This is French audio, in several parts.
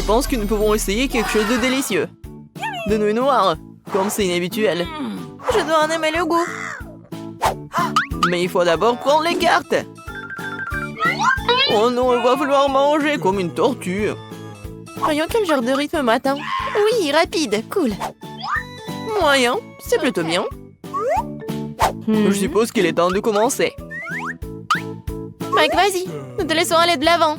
Je pense que nous pouvons essayer quelque chose de délicieux. De nouilles noires, comme c'est inhabituel. Je dois en aimer le goût. Mais il faut d'abord prendre les cartes. Oh non, il va falloir manger comme une tortue. Voyons quel genre de rythme m'attend. Oui, rapide, cool. Moyen, c'est plutôt bien. Je suppose qu'il est temps de commencer. Mike, vas-y, nous te laissons aller de l'avant.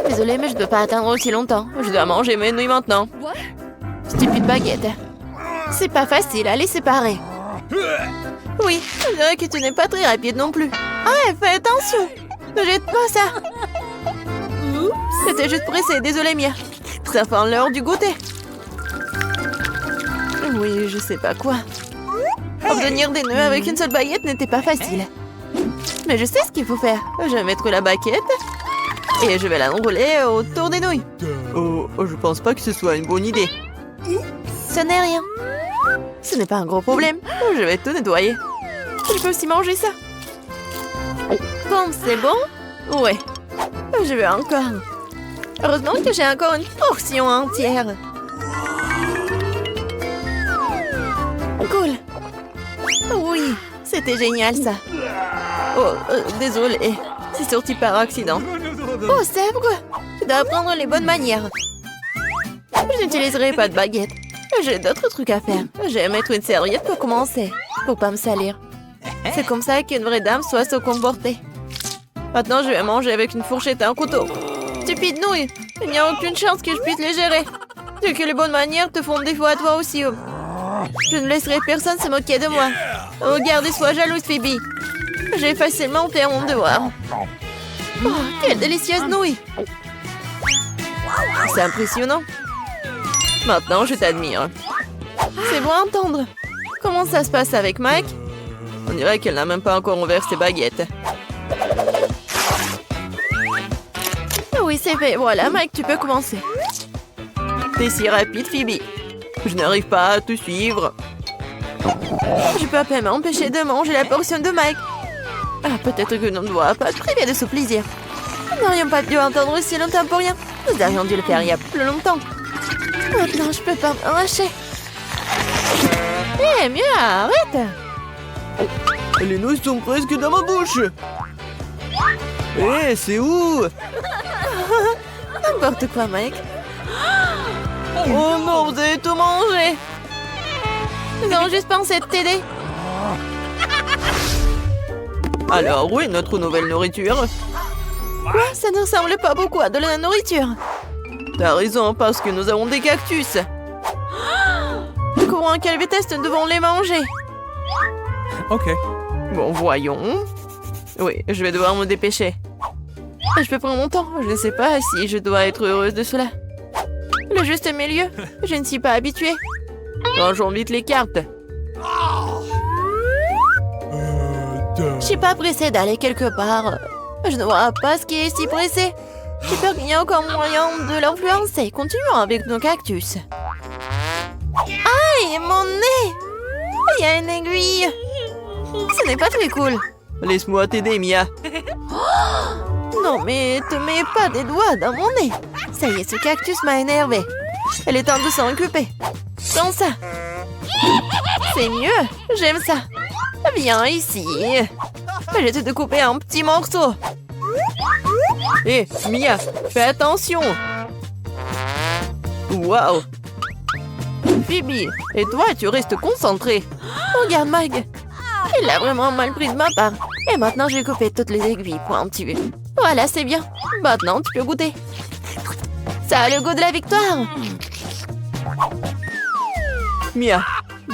Désolée, mais je ne peux pas attendre aussi longtemps. Je dois manger mes nouilles maintenant. Stupide baguette. C'est pas facile à les séparer. Oui, je dirais que tu n'es pas très rapide non plus. Ah, fais attention. Ne jette pas ça. C'était juste pressé, désolé Mia. Ça fait l'heure du goûter. Oui, je sais pas quoi. Obtenir des nœuds avec une seule baguette n'était pas facile. Mais je sais ce qu'il faut faire. Je vais mettre la baguette et je vais l'enrouler autour des nouilles. Oh, je pense pas que ce soit une bonne idée. Ce n'est rien. Ce n'est pas un gros problème. Je vais tout nettoyer. Je peux aussi manger ça. Bon, c'est bon? Ouais. Je veux encore. Heureusement que j'ai encore une portion entière. Cool. Oui, c'était génial ça. Oh, désolé. C'est sorti par accident. Oh, Sèvres, tu dois apprendre les bonnes manières. Je n'utiliserai pas de baguette. J'ai d'autres trucs à faire. Je vais mettre une serviette pour commencer, pour pas me salir. C'est comme ça qu'une vraie dame doit se comporter. Maintenant, je vais manger avec une fourchette et un couteau. Stupide nouille, il n'y a aucune chance que je puisse les gérer. C'est que les bonnes manières te font défaut à toi aussi. Je ne laisserai personne se moquer de moi. Regarde et sois jalouse, Phoebe. J'ai facilement fait mon devoir. Oh, quelle délicieuse nouille! C'est impressionnant. Maintenant, je t'admire. C'est bon à entendre. Comment ça se passe avec Mike? On dirait qu'elle n'a même pas encore ouvert ses baguettes. Oui, c'est fait. Voilà, Mike, tu peux commencer. T'es si rapide, Phoebe. Je n'arrive pas à te suivre. Je peux à peine m'empêcher de manger la portion de Mike. Ah, peut-être que l'on ne doit pas te priver de ce plaisir. Nous n'aurions pas dû entendre aussi longtemps pour rien. Nous aurions dû le faire il y a plus longtemps. Maintenant, je peux pas m'arracher. Eh, mieux, arrête. Les nouilles sont presque dans ma bouche. Eh, c'est où? N'importe quoi, Mike. Oh non, vous avez tout mangé. Nous avons juste pensé de t'aider. Alors, où est notre nouvelle nourriture? Quoi? Ça ne ressemble pas beaucoup à de la nourriture. T'as raison, parce que nous avons des cactus. Courons qu'elle déteste, nous devons les manger. Ok. Bon, voyons. Oui, je vais devoir me dépêcher. Je peux prendre mon temps. Je ne sais pas si je dois être heureuse de cela. Le juste milieu. Je ne suis pas habituée. Rangeons vite les cartes. Je suis pas pressée d'aller quelque part. Je ne vois pas ce qui est si pressé. J'ai peur qu'il y ait encore moyen de l'influencer. Continuons avec nos cactus. Aïe, mon nez! Il y a une aiguille. Ce n'est pas très cool. Laisse-moi t'aider, Mia. Non, mais te mets pas des doigts dans mon nez. Ça y est, ce cactus m'a énervé. Elle est temps de s'en occuper. Comme ça. C'est mieux. J'aime ça. Viens ici. Je vais te découper en petits morceaux. Hé, Mia, fais attention. Waouh. Phoebe, et toi, tu restes concentrée. Regarde, Mag. Il a vraiment mal pris de ma part. Et maintenant, j'ai coupé toutes les aiguilles pour en tuer. Voilà, c'est bien. Maintenant, tu peux goûter. Ça a le goût de la victoire. Mia,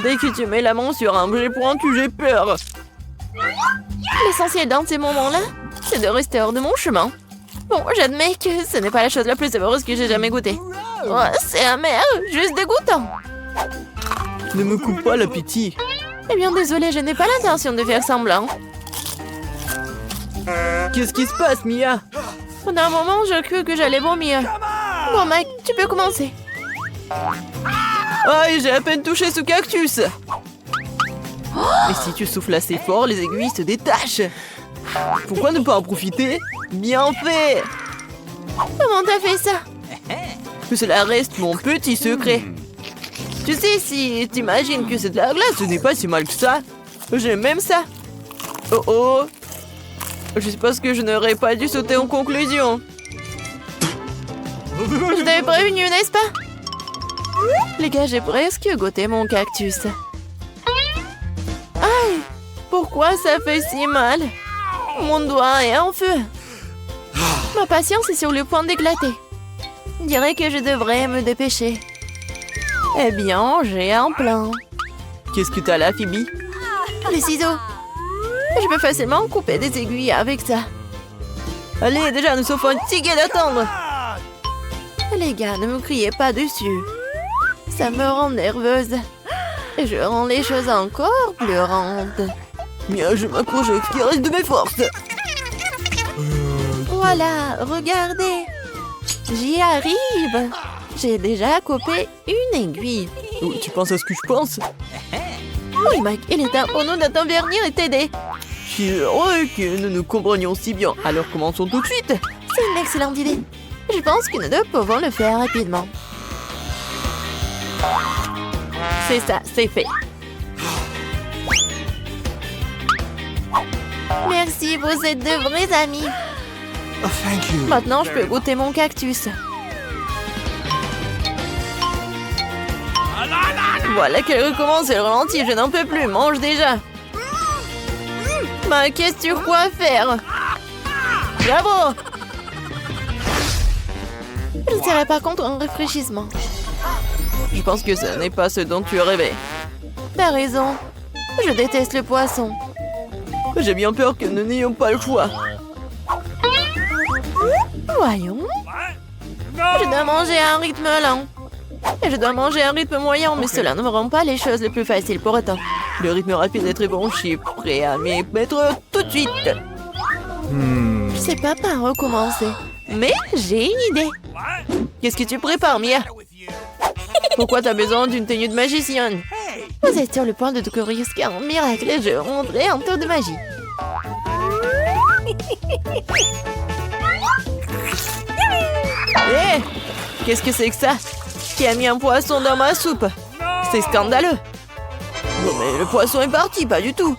dès que tu mets la main sur un objet pointu, j'ai peur. L'essentiel dans ces moments-là, c'est de rester hors de mon chemin. Bon, j'admets que ce n'est pas la chose la plus savoureuse que j'ai jamais goûtée. Ouais, c'est amer, juste dégoûtant. Ne me coupe pas l'appétit. Eh bien, désolée, je n'ai pas l'intention de faire semblant. Qu'est-ce qui se passe, Mia? Pendant un moment, j'ai cru que j'allais vomir. Bon, Mike, tu peux commencer. Aïe, j'ai à peine touché ce cactus. Mais si tu souffles assez fort, les aiguilles se détachent. Pourquoi ne pas en profiter? Bien fait. Comment t'as fait ça? Que cela reste mon petit secret. Tu sais, si t'imagines que c'est de la glace, ce n'est pas si mal que ça. J'aime même ça. Oh oh. Je suppose que je n'aurais pas dû sauter en conclusion. Je t'avais prévenu, n'est-ce pas? Les gars, j'ai presque goûté mon cactus. Aïe! Pourquoi ça fait si mal? Mon doigt est en feu. Ma patience est sur le point d'éclater. Je dirais que je devrais me dépêcher. Eh bien, j'ai un plan. Qu'est-ce que t'as là, Phoebe? Les ciseaux. Je peux facilement couper des aiguilles avec ça. Allez, déjà, nous sommes fatigués d'attendre. Les gars, ne me criez pas dessus. Ça me rend nerveuse. Et je rends les choses encore pleurantes. Bien, je m'accroche au qui reste de mes forces. Voilà, regardez. J'y arrive. J'ai déjà coupé une aiguille. Oh, tu penses à ce que je pense? Oui, Mike, il est un honneur de t'intervenir et t'aider. Je suis heureux que nous nous comprenions si bien. Alors commençons tout de suite. C'est une excellente idée. Je pense que nous deux pouvons le faire rapidement. C'est ça, c'est fait. Merci, vous êtes de vrais amis. Oh, thank you. Maintenant, je peux goûter mon cactus. Voilà qu'elle recommence, elle ralentit, je n'en peux plus, mange déjà. Bah, qu'est-ce que tu crois faire? Bravo! Je dirais par contre un rafraîchissement. Je pense que ce n'est pas ce dont tu rêvais. T'as raison. Je déteste le poisson. J'ai bien peur que nous n'ayons pas le choix. Voyons. Je dois manger à un rythme lent. Et je dois manger à un rythme moyen, mais cela ne me rend pas les choses les plus faciles pour autant. Le rythme rapide est très bon, je suis prêt à m'y mettre tout de suite. Je sais pas par où recommencer, mais j'ai une idée. Qu'est-ce que tu prépares, Mia? Pourquoi t'as besoin d'une tenue de magicienne? Vous êtes sur le point de découvrir ce qu'est un miracle et je rendrai un tour de magie. Hé! Qu'est-ce que c'est que ça? Qui a mis un poisson dans ma soupe? C'est scandaleux. Non mais le poisson est parti, pas du tout.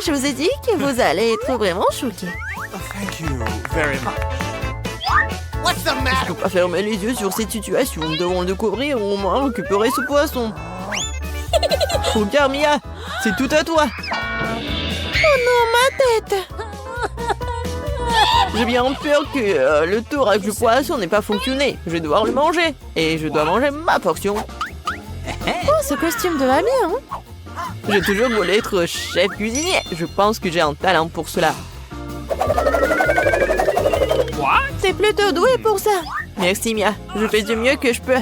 Je vous ai dit que vous allez être vraiment choqués. Oh, thank you very much. Je peux pas fermer les yeux sur cette situation. Nous devons le découvrir ou au moins récupérer ce poisson. Regarde, Mia, c'est tout à toi. Oh non, ma tête. J'ai bien peur que le tour avec le poisson n'ait pas fonctionné. Je vais devoir le manger. Et je dois manger ma portion. Oh, ce costume te va bien, hein? J'ai toujours voulu être chef cuisinier. Je pense que j'ai un talent pour cela. T'es plutôt doué pour ça. Merci, Mia. Je fais du mieux que je peux.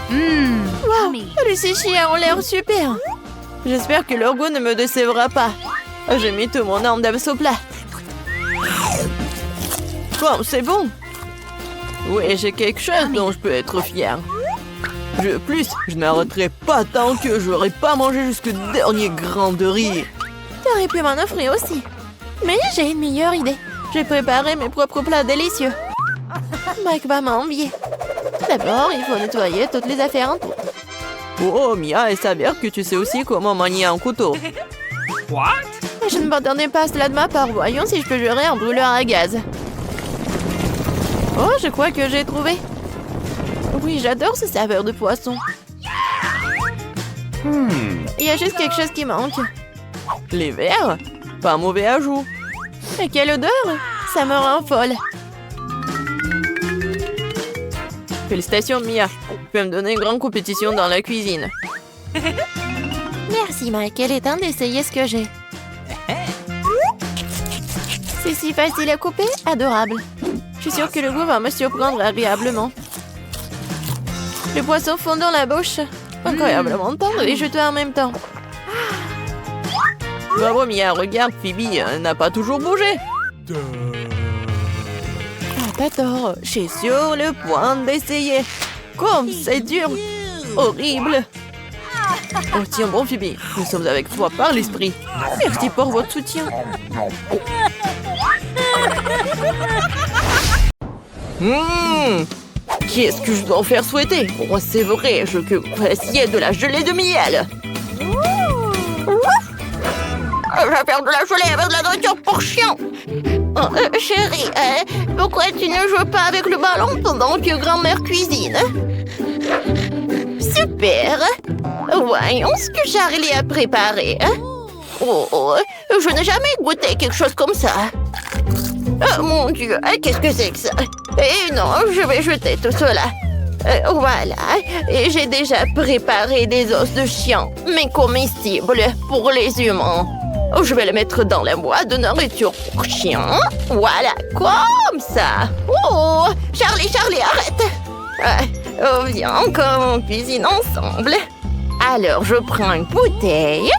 Wow, les sushis ont l'air super. J'espère que leur goût ne me décevra pas. J'ai mis tout mon âme d'âme au plat. Bon, c'est bon. Oui, j'ai quelque chose dont je peux être fier. Je n'arrêterai pas tant que je n'aurai pas mangé jusqu'au dernier grain de riz. Tu aurais pu m'en offrir aussi. Mais j'ai une meilleure idée. J'ai préparé mes propres plats délicieux. Mike va m'envier. D'abord, il faut nettoyer toutes les affaires en tout. Oh, Mia, il s'avère que tu sais aussi comment manier un couteau. What? Je ne m'attendais pas à cela de ma part. Voyons si je peux gérer un brûleur à gaz. Oh, je crois que j'ai trouvé. Oui, j'adore ce saveur de poisson. Il y a juste quelque chose qui manque. Les verres? Pas mauvais ajout. Et quelle odeur! Ça me rend folle. Félicitations, Mia. Tu peux me donner une grande compétition dans la cuisine. Merci, Mike. Il est temps d'essayer ce que j'ai. C'est si facile à couper, adorable. Je suis sûre que le goût va me surprendre agréablement. Le poisson fond dans la bouche. Incroyablement tendre et juteux en même temps. Bravo, Mia. Regarde, Phoebe n'a pas toujours bougé. Ah, pas tort. Je suis sur le point d'essayer. Comme c'est dur. Horrible. Oh, tiens bon, Phoebe. Nous sommes avec toi par l'esprit. Merci pour votre soutien. Qu'est-ce que je dois en faire souhaiter? Oh, c'est vrai, je peux essayer de la gelée de miel. Je vais faire de la gelée avec de la nourriture pour chien. Oh, chérie, pourquoi tu ne joues pas avec le ballon pendant que grand-mère cuisine? Super! Voyons ce que Charlie a préparé. Oh, je n'ai jamais goûté quelque chose comme ça. Oh mon Dieu, qu'est-ce que c'est que ça? Et non, je vais jeter tout cela. Voilà, et j'ai déjà préparé des os de chien, mais comestibles pour les humains. Je vais les mettre dans la boîte de nourriture pour chien. Voilà, comme ça. Oh, Charlie, arrête. Viens, on cuisine ensemble. Alors, je prends une bouteille.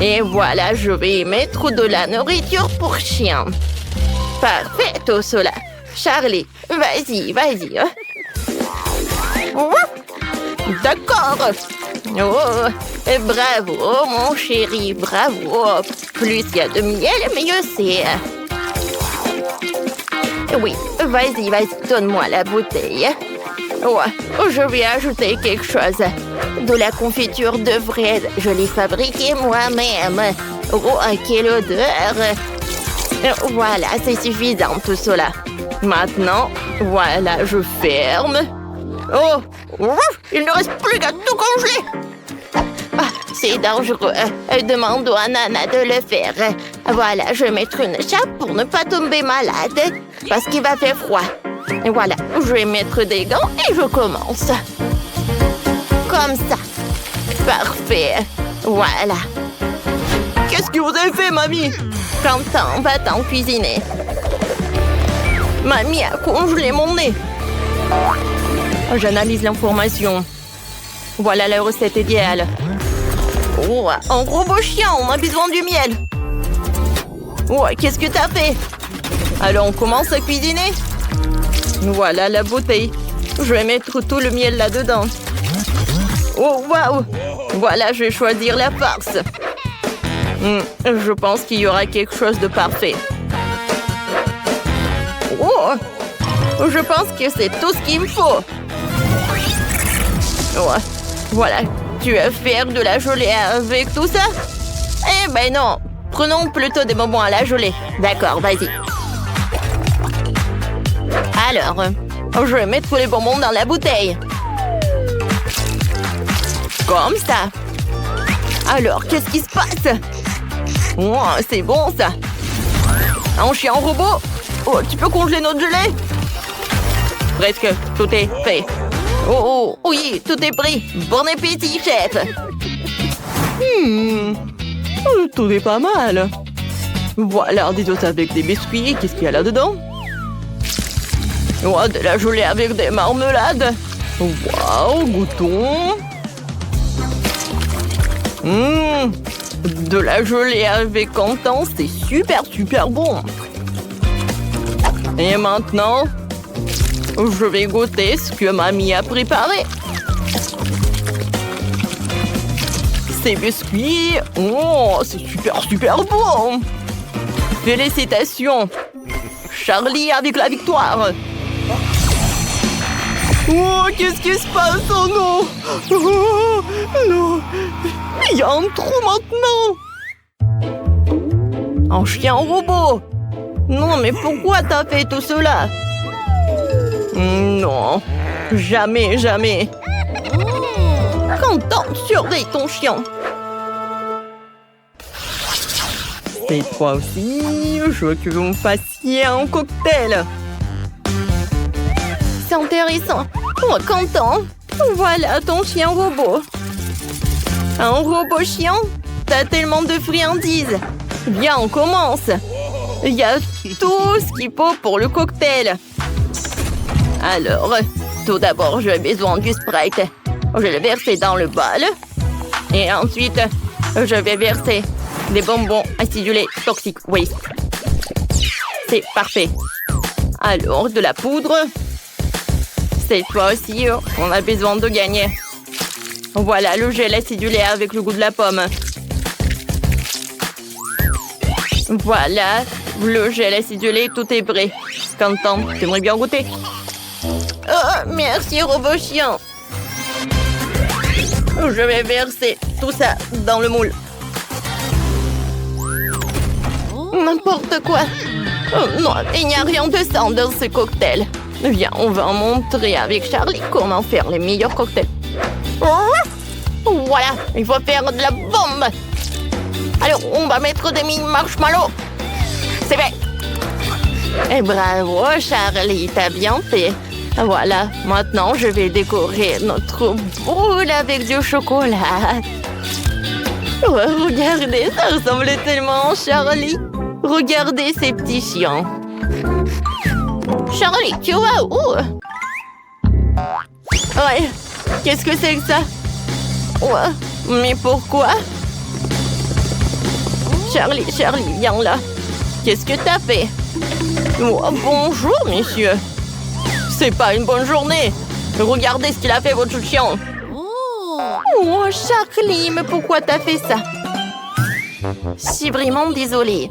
Et voilà, je vais y mettre de la nourriture pour chien. Parfait, tout cela. Charlie, vas-y. D'accord. Oh, bravo, mon chéri, bravo. Plus il y a de miel, mieux c'est. Oui, vas-y, donne-moi la bouteille. Ouais, je vais ajouter quelque chose. De la confiture de fraises. Je l'ai fabriquée moi-même. Oh, quelle odeur! Voilà, c'est suffisant tout cela. Maintenant, voilà, je ferme. Oh, il ne reste plus qu'à tout congeler. Ah, c'est dangereux. Demande à Nana de le faire. Voilà, je vais mettre une chape pour ne pas tomber malade parce qu'il va faire froid. Et voilà, je vais mettre des gants et je commence. Comme ça. Parfait. Voilà. Qu'est-ce que vous avez fait, mamie? Quentin, va-t'en cuisiner. Mamie a congelé mon nez. J'analyse l'information. Voilà la recette idéale. Oh, un robot chien, on a besoin du miel. Oh, qu'est-ce que t'as fait? Alors, on commence à cuisiner. Voilà la bouteille. Je vais mettre tout le miel là-dedans. Oh, waouh! Voilà, je vais choisir la farce. Je pense qu'il y aura quelque chose de parfait. Oh! Je pense que c'est tout ce qu'il me faut. Ouais. Voilà. Tu veux faire de la gelée avec tout ça? Eh ben non. Prenons plutôt des bonbons à la gelée. D'accord, vas-y. Alors, je vais mettre les bonbons dans la bouteille. Comme ça. Alors, qu'est-ce qui se passe? Oh, c'est bon, ça. Un chien robot? Oh, tu peux congeler notre gelée? Presque, tout est fait. Oh, oui, tout est pris. Bon appétit, chef. Tout est pas mal. Voilà, des os avec des biscuits. Qu'est-ce qu'il y a là-dedans? Oh, de la gelée avec des marmelades. Waouh, goûtons. De la gelée avec Quentin, c'est super bon. Et maintenant, je vais goûter ce que mamie a préparé. Ces biscuits, oh, c'est super bon. Félicitations. Charlie avec la victoire. Oh, qu'est-ce qui se passe? Oh non! Oh, non! Il y a un trou maintenant! Un chien robot! Non, mais pourquoi t'as fait tout cela? Non, jamais. Quentin, surveille ton chien! Cette fois aussi, je veux que vous me fassiez un cocktail! C'est intéressant. Oh, Quentin, voilà ton chien robot. Un robot chien? T'as tellement de friandises. Viens, on commence. Il y a tout ce qu'il faut pour le cocktail. Alors, tout d'abord, j'ai besoin du Sprite. Je vais le verser dans le bol. Et ensuite, je vais verser des bonbons acidulés Toxic Waste. C'est parfait. Alors, de la poudre. Cette fois aussi, on a besoin de gagner. Voilà le gel acidulé avec le goût de la pomme. Voilà, le gel acidulé, tout est prêt. Quentin, t'aimerais bien goûter? Oh, merci, robot chien. Je vais verser tout ça dans le moule. N'importe quoi. Oh, non, il n'y a rien de sang dans ce cocktail. Viens, on va montrer avec Charlie comment faire les meilleurs cocktails. Voilà, il faut faire de la bombe. Alors, on va mettre des mini marshmallows. C'est fait. Et bravo, Charlie, t'as bien fait. Voilà, maintenant, je vais décorer notre boule avec du chocolat. Oh, regardez, ça ressemble tellement à Charlie. Regardez ces petits chiens. Charlie, tu vas où? Ouais, qu'est-ce que c'est que ça? Ouais, mais pourquoi? Charlie, viens là. Qu'est-ce que t'as fait? Oh, bonjour, monsieur. C'est pas une bonne journée. Regardez ce qu'il a fait, votre chien. Oh, Charlie, mais pourquoi t'as fait ça? Je suis vraiment désolée.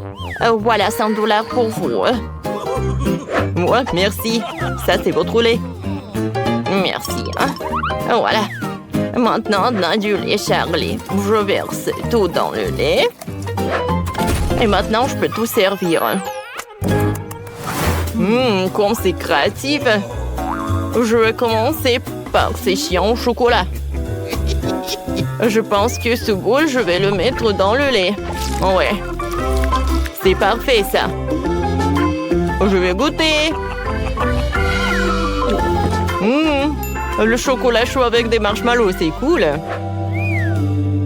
Voilà, $100 pour vous. Ouais, merci. Ça, c'est votre lait. Merci. Hein? Voilà. Maintenant, dans du lait, Charlie. Je verse tout dans le lait. Et maintenant, je peux tout servir. Comme c'est créatif. Je vais commencer par ces chiens au chocolat. Je pense que ce boule, je vais le mettre dans le lait. Ouais. C'est parfait, ça. Je vais goûter. Le chocolat chaud avec des marshmallows, c'est cool.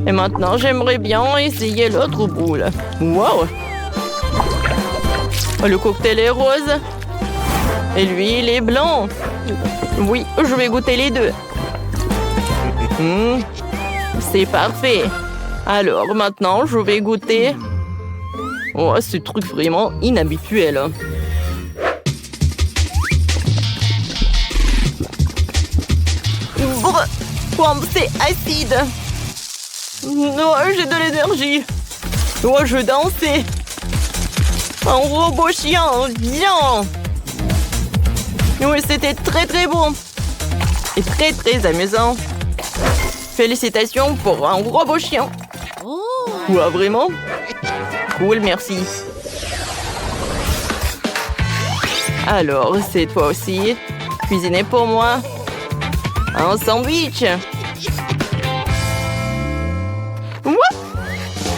Et maintenant, j'aimerais bien essayer l'autre boule. Wow! Le cocktail est rose. Et lui, il est blanc. Oui, je vais goûter les deux. C'est parfait. Alors, maintenant, je vais goûter. Oh, ce truc vraiment inhabituel. Comme c'est acide. Oh, j'ai de l'énergie. Oh, je vais danser. Un robot chien, viens. Oui, c'était très très bon. Et très très amusant. Félicitations pour un robot chien. Ouais, vraiment? Cool, merci. Alors, c'est toi aussi. Cuisiner pour moi. Un sandwich.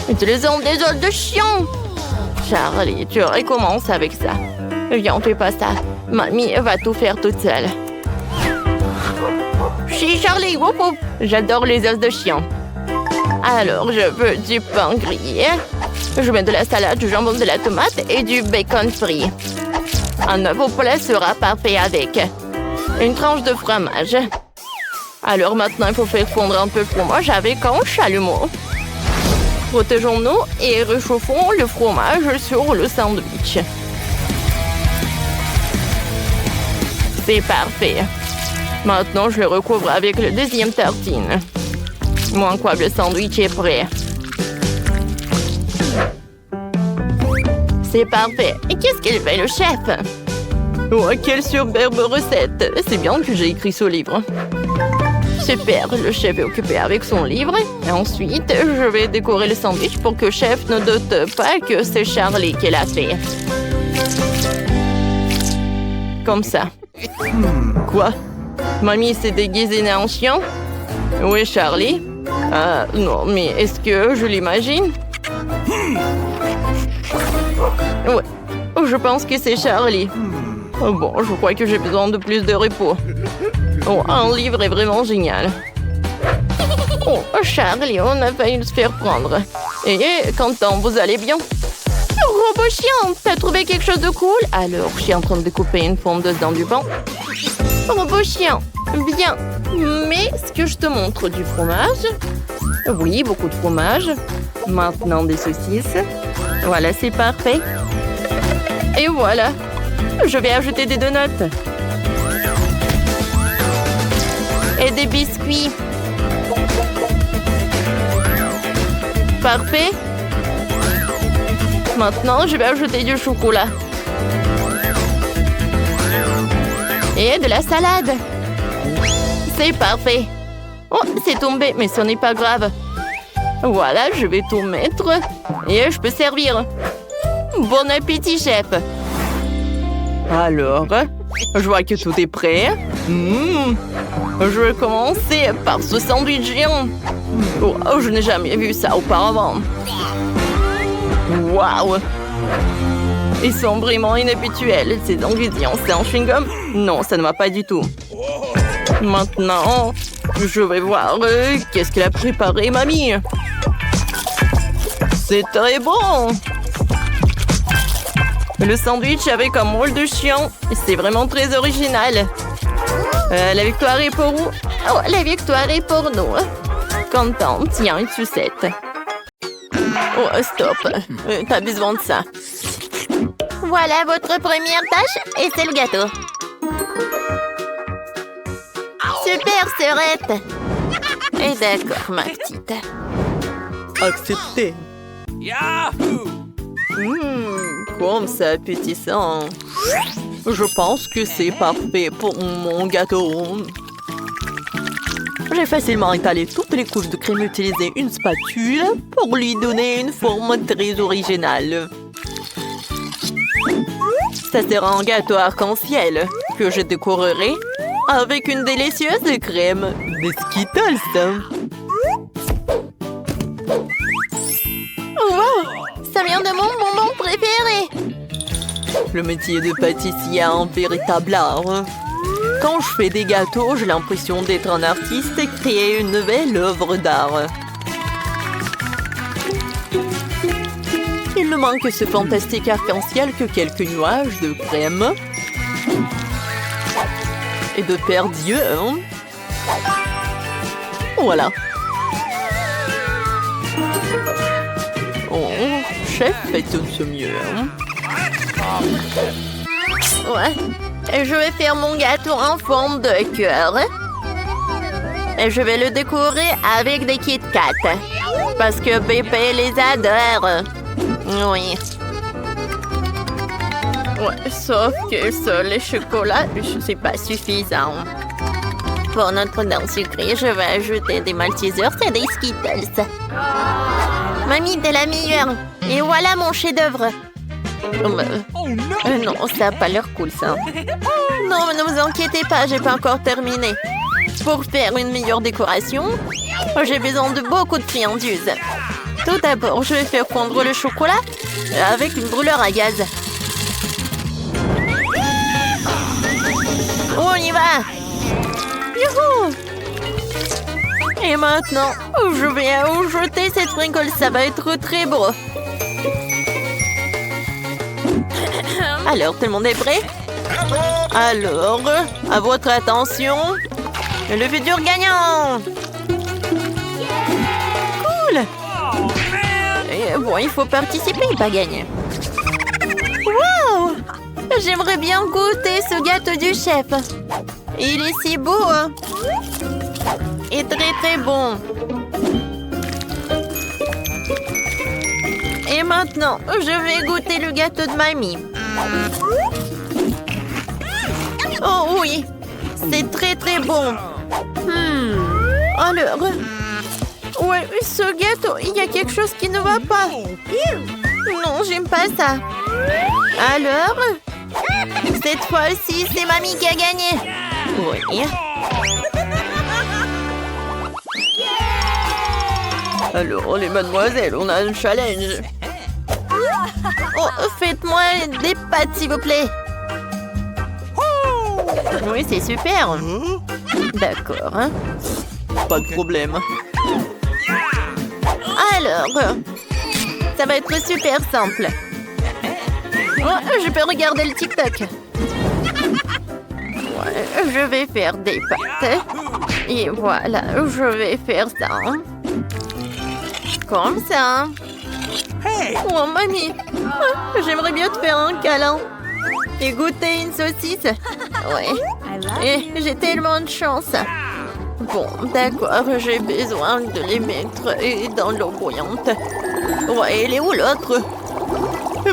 Utilisons des os de chien. Charlie, tu recommences avec ça. Viens, fais pas ça. Mamie va tout faire toute seule. Chez Charlie, whoop whoop. J'adore les os de chien. Alors, je veux du pain grillé. Je mets de la salade, du jambon, de la tomate et du bacon frit. Un œuf au poulet sera parfait avec. Une tranche de fromage. Alors maintenant, il faut faire fondre un peu de fromage avec un chalumeau. Protégeons-nous et réchauffons le fromage sur le sandwich. C'est parfait. Maintenant, je le recouvre avec le deuxième tartine. Mon quoi, le sandwich est prêt. C'est parfait. Et qu'est-ce qu'il fait, le chef? Oh, quelle superbe recette! C'est bien que j'ai écrit ce livre. Super, le chef est occupé avec son livre. Et ensuite, je vais décorer le sandwich pour que le chef ne doute pas que c'est Charlie qui l'a fait. Comme ça. Quoi? Mamie s'est déguisée en chien? Oui, Charlie? Non, mais est-ce que je l'imagine? Ouais, je pense que c'est Charlie. Bon, je crois que j'ai besoin de plus de repos. Oh, un livre est vraiment génial. Oh, Charlie, on a failli se faire prendre. Et Quentin, vous allez bien? Robot chien, t'as trouvé quelque chose de cool? Alors, je suis en train de couper une fondeuse dans du pain. Robot chien, bien. Mais est-ce que je te montre du fromage? Oui, beaucoup de fromage. Maintenant, des saucisses. Voilà, c'est parfait. Et voilà. Je vais ajouter des donuts. Et des biscuits. Parfait. Maintenant, je vais ajouter du chocolat. Et de la salade. C'est parfait. Oh, c'est tombé, mais ce n'est pas grave. Voilà, je vais tout mettre. Et je peux servir. Bon appétit, chef. Alors, je vois que tout est prêt. Je vais commencer par ce sandwich géant. Oh, je n'ai jamais vu ça auparavant. Waouh! Ils sont vraiment inhabituels, ces ingrédients. C'est un chewing-gum? Non, ça ne va pas du tout. Maintenant, je vais voir qu'est-ce qu'elle a préparé, mamie. C'est très bon! Le sandwich avec un moule de chien. C'est vraiment très original. La victoire est pour vous? Oh, la victoire est pour nous. Contente, tiens, une sucette. Oh, stop. T'as besoin de ça. Voilà votre première tâche et c'est le gâteau. Super, sœurette. Et d'accord, ma petite. Accepté. Yahoo! Comme c'est appétissant. Je pense que c'est parfait pour mon gâteau. J'ai facilement étalé toutes les couches de crème et utilisé une spatule pour lui donner une forme très originale. Ça sera un gâteau arc-en-ciel que je décorerai avec une délicieuse crème de Skittles. Wow! Ça vient de mon bonbon préféré! Le métier de pâtissier a un véritable art. Quand je fais des gâteaux, j'ai l'impression d'être un artiste et créer une nouvelle œuvre d'art. Il ne manque que ce fantastique arc-en-ciel que quelques nuages de crème et de paires d'yeux. Voilà. Oh, chef fait tout ce mieux. Ouais. Et je vais faire mon gâteau en forme de cœur. Et je vais le décorer avec des Kit Kat. Parce que bébé les adore. Oui. Ouais, sauf que seul les chocolats, c'est pas suffisant. Pour notre dent sucrée, je vais ajouter des Maltesers et des Skittles. Mamie, t'es la meilleure. Et voilà mon chef-d'œuvre. Non, ça n'a pas l'air cool, ça. Non, mais ne vous inquiétez pas, j'ai pas encore terminé. Pour faire une meilleure décoration, j'ai besoin de beaucoup de friandises. Tout d'abord, je vais faire fondre le chocolat avec une brûleur à gaz. On y va! Youhou! Et maintenant, je vais jeter cette sprinkle, ça va être très beau. Alors, tout le monde est prêt? Alors, à votre attention, le futur gagnant! Cool! Et bon, il faut participer, pas gagner. Wow! J'aimerais bien goûter ce gâteau du chef. Il est si beau, hein? Et très très bon. Et maintenant, je vais goûter le gâteau de mamie. Oh oui, c'est très très bon. Alors, ouais, ce gâteau, il y a quelque chose qui ne va pas. Non, j'aime pas ça. Alors, cette fois-ci, c'est mamie qui a gagné. Oui. Alors, les mademoiselles, on a un challenge. Oh, faites-moi des pâtes, s'il vous plaît. Oui, c'est super. D'accord. Hein. Pas de problème. Alors, ça va être super simple. Oh, je peux regarder le TikTok. Ouais, je vais faire des pâtes. Et voilà, je vais faire ça. Comme ça. Oh, mamie. J'aimerais bien te faire un câlin. Et goûter une saucisse. Ouais. Et j'ai tellement de chance. Bon, d'accord, j'ai besoin de les mettre dans l'eau bouillante. Ouais, elle est où l'autre?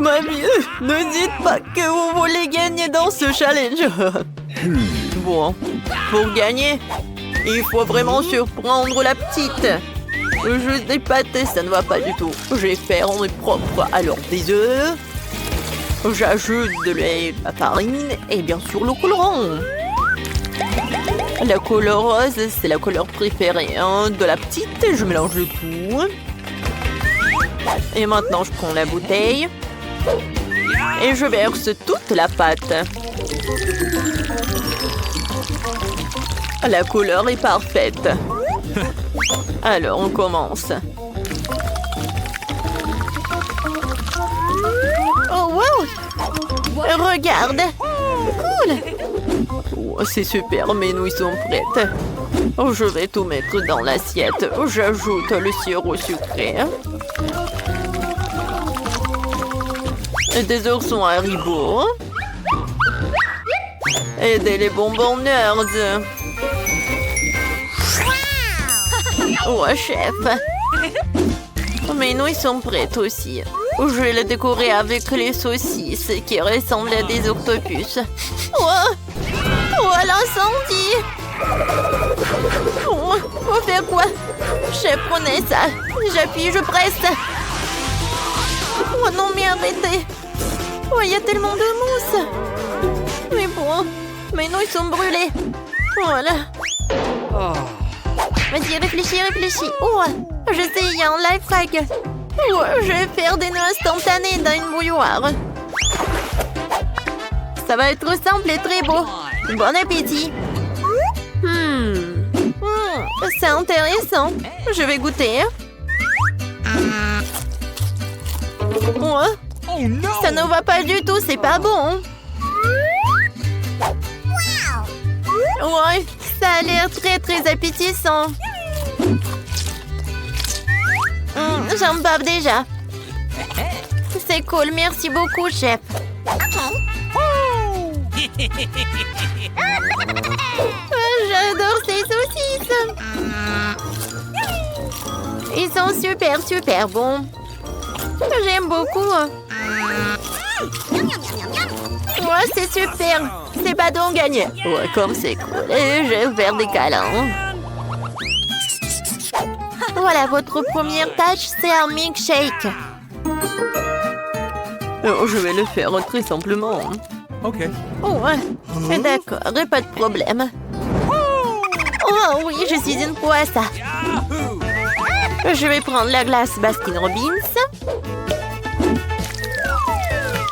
Mamie, ne dites pas que vous voulez gagner dans ce challenge. Bon, pour gagner, il faut vraiment surprendre la petite. Juste des pâtés, ça ne va pas du tout. Je vais faire en propre. Alors, des œufs. J'ajoute de la farine et bien sûr le colorant. La couleur rose, c'est la couleur préférée de la petite. Je mélange le tout. Et maintenant, je prends la bouteille. Et je verse toute la pâte. La couleur est parfaite. Alors, on commence. Oh, wow! Regarde! Cool! Oh, c'est super, mes nouilles sont prêtes. Oh, je vais tout mettre dans l'assiette. J'ajoute le sirop sucré. Des oursons Haribo. Et des bonbons Nerds. Oh, chef. Mes nouilles sont prêtes aussi. Je vais les décorer avec les saucisses qui ressemblent à des octopus. Oh, l'incendie! Oh, faut faire quoi? Chef, prenez ça. J'appuie, je presse. Oh non, mais arrêtez. Oh, il y a tellement de mousse. Mais bon, mes nouilles sont brûlées. Voilà. Vas-y, réfléchis. Oh, je sais, il y a un life hack. Oh, je vais faire des nœuds instantanés dans une bouilloire. Ça va être simple et très beau. Bon appétit. C'est intéressant. Je vais goûter. Oh, ça ne va pas du tout, c'est pas bon. Ouais, ça a l'air très très appétissant. J'en bave déjà. C'est cool, merci beaucoup, chef. J'adore ces saucisses. Ils sont super bons. J'aime beaucoup. Ouais, c'est super. C'est pas donc gagné. Ouais, comme c'est cool. Et je vais faire des câlins. Voilà, votre première tâche, c'est un milkshake. Oh, je vais le faire très simplement. Ok. Oh, ouais. D'accord, pas de problème. Oh oui, je suis une poisse. Je vais prendre la glace Baskin Robbins.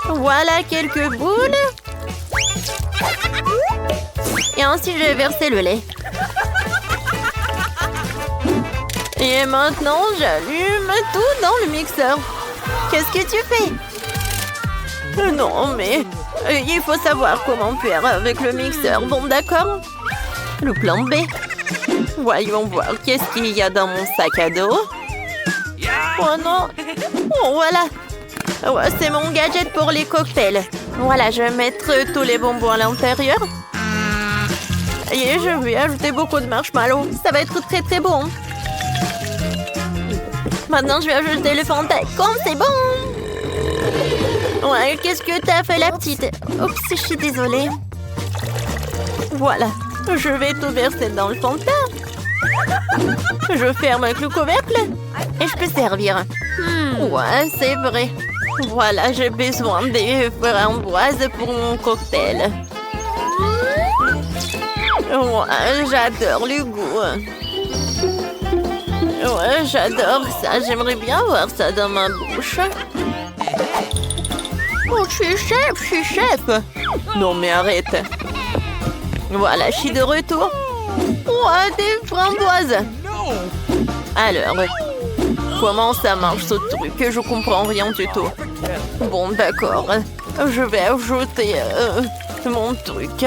Voilà quelques boules. Et ensuite, je vais verser le lait. Et maintenant, j'allume tout dans le mixeur. Qu'est-ce que tu fais? Non, mais il faut savoir comment faire avec le mixeur. Bon, d'accord. Le plan B. Voyons voir qu'est-ce qu'il y a dans mon sac à dos. Oh non. Oh, voilà. Ouais, c'est mon gadget pour les cocktails. Voilà, je vais mettre tous les bonbons à l'intérieur. Et je vais ajouter beaucoup de marshmallows. Ça va être très très bon. Maintenant, je vais ajouter le Fanta. Comme c'est bon. Ouais, qu'est-ce que t'as fait, la petite? Oups, je suis désolée. Voilà, je vais tout verser dans le Fanta. Je ferme avec le couvercle et je peux servir. Ouais, c'est vrai. Voilà, j'ai besoin des framboises pour mon cocktail. Ouais, j'adore le goût. Ouais, j'adore ça. J'aimerais bien voir ça dans ma bouche. Oh, je suis chef. Non, mais arrête. Voilà, je suis de retour. Ouais, des framboises. Alors, comment ça marche ce truc? Je comprends rien du tout. Bon, d'accord. Je vais ajouter mon truc.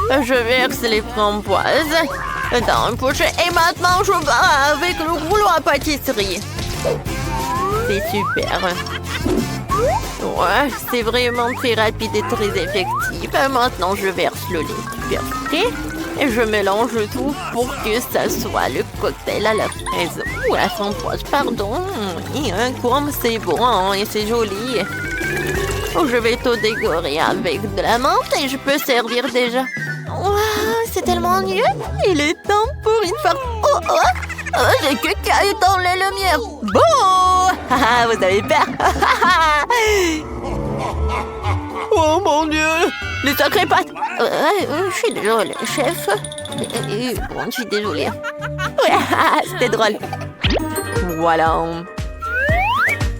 Je verse les framboises dans un poche. Et maintenant, je vais avec le rouleau à pâtisserie. C'est super. Ouais, c'est vraiment très rapide et très effectif. Maintenant, je verse le lait super frais. Et je mélange tout pour que ça soit le cocktail à la fraise. Ou à la framboise, pardon. Et comme c'est bon et c'est joli. Je vais tout décorer avec de la menthe et je peux servir déjà. Waouh, c'est tellement mieux. Il est temps pour une farce. J'ai que caillé dans les lumières. Bon, vous avez peur. Oh mon Dieu, les sacrées pattes. Je suis désolée, chef. Bon, je suis désolée. Ouais, c'était drôle. Voilà.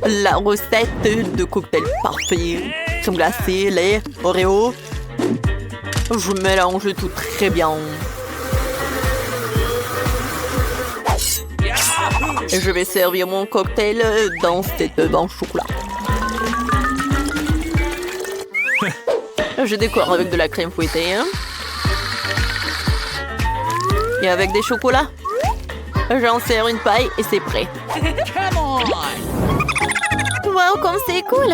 La recette de cocktail parfait. Crème glacée, lait, Oreo. Je mélange tout très bien. Et je vais servir mon cocktail dans cette banque chocolat. Je décore avec de la crème fouettée. Et avec des chocolats. J'en sers une paille et c'est prêt. Wow, comme c'est cool!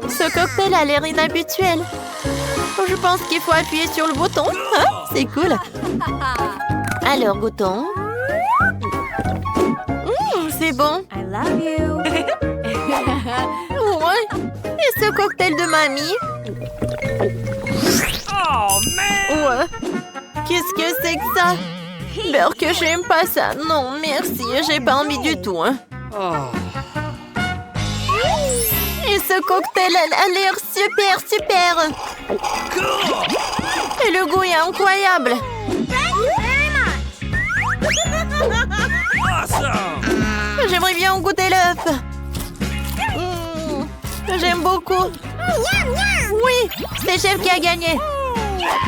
Ce cocktail a l'air inhabituel. Je pense qu'il faut appuyer sur le bouton. C'est cool. Alors, goûtons. C'est bon. I love you. Ouais. Et ce cocktail de mamie? Oh, man! Ouais. Qu'est-ce que c'est que ça? Beurre que j'aime pas ça. Non, merci. J'ai pas envie du tout. Et ce cocktail a l'air super. Et le goût est incroyable. Awesome! J'aimerais bien goûter l'œuf. J'aime beaucoup. Oui, c'est le chef qui a gagné.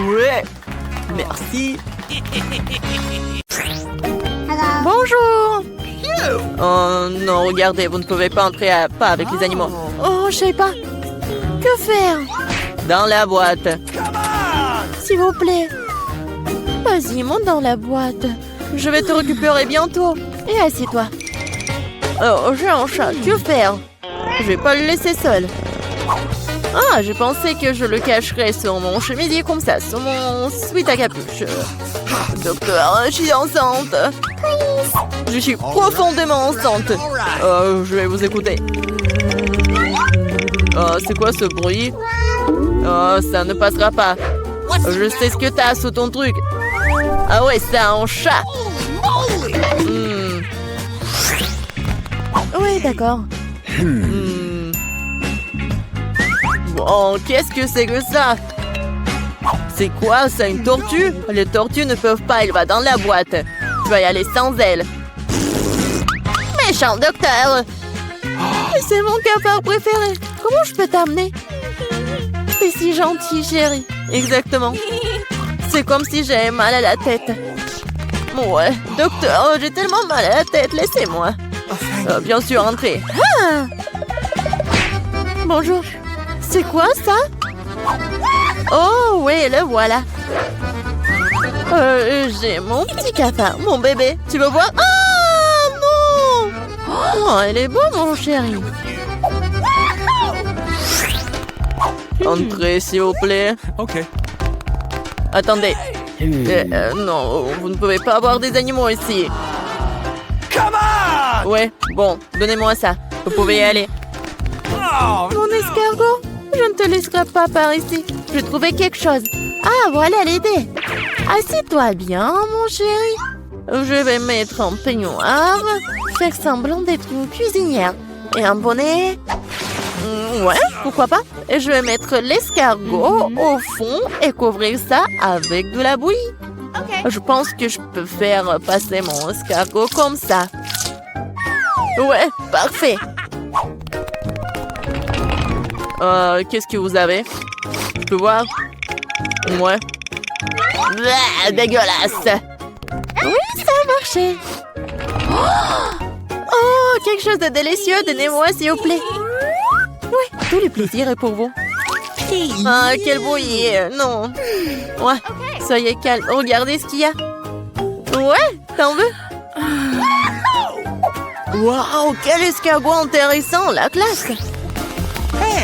Ouais, merci. Bonjour. Oh non, regardez, vous ne pouvez pas entrer pas avec les animaux. Oh, je sais pas. Que faire? Dans la boîte. S'il vous plaît. Vas-y, monte dans la boîte. Je vais te récupérer bientôt. Et assieds-toi. Oh, j'ai un chat. Que faire? Je vais pas le laisser seul. Ah, je pensais que je le cacherais sur mon chemisier comme ça, sur mon sweat à capuche. Docteur, je suis enceinte. Je suis profondément enceinte. Je vais vous écouter. C'est quoi ce bruit? Ça ne passera pas. Je sais ce que t'as sous ton truc. Ah ouais, c'est un chat. Oui, d'accord. Bon, qu'est-ce que c'est que ça? C'est quoi, ça, une tortue? Les tortues ne peuvent pas, elle va dans la boîte. Tu vas y aller sans elle. Méchant docteur! C'est mon cafard préféré. Comment je peux t'amener? T'es si gentil, chérie. Exactement. C'est comme si j'avais mal à la tête. Ouais, docteur, j'ai tellement mal à la tête, laissez-moi. Bien sûr, entrez. Ah! Bonjour. C'est quoi ça? Oh, oui, le voilà. J'ai mon petit cafard, mon bébé. Tu veux voir? Ah, non! Oh, elle est bonne, mon chéri. Entrez, s'il vous plaît. OK. Attendez. Non, vous ne pouvez pas avoir des animaux ici. Come on! Ouais, bon, donnez-moi ça. Vous pouvez y aller. Oh, Mon escargot, je ne te laisserai pas par ici. Je trouvais quelque chose. Ah, voilà l'idée. Assieds-toi bien, mon chéri. Je vais mettre un peignoir, faire semblant d'être une cuisinière. Et un bonnet. Ouais, pourquoi pas. Et je vais mettre l'escargot au fond et couvrir ça avec de la bouillie. Je pense que je peux faire passer mon escargot comme ça. Ouais, parfait. Qu'est-ce que vous avez? Je peux voir? Ouais. Blah, dégueulasse. Oui, ça a marché. Oh, quelque chose de délicieux. Donnez-moi, s'il vous plaît. Oui, tout le plaisir est pour vous. Ah, quel bouillie. Non. Ouais, soyez calme. Regardez ce qu'il y a. Ouais, t'en veux? Waouh, quel escargot intéressant, la classe.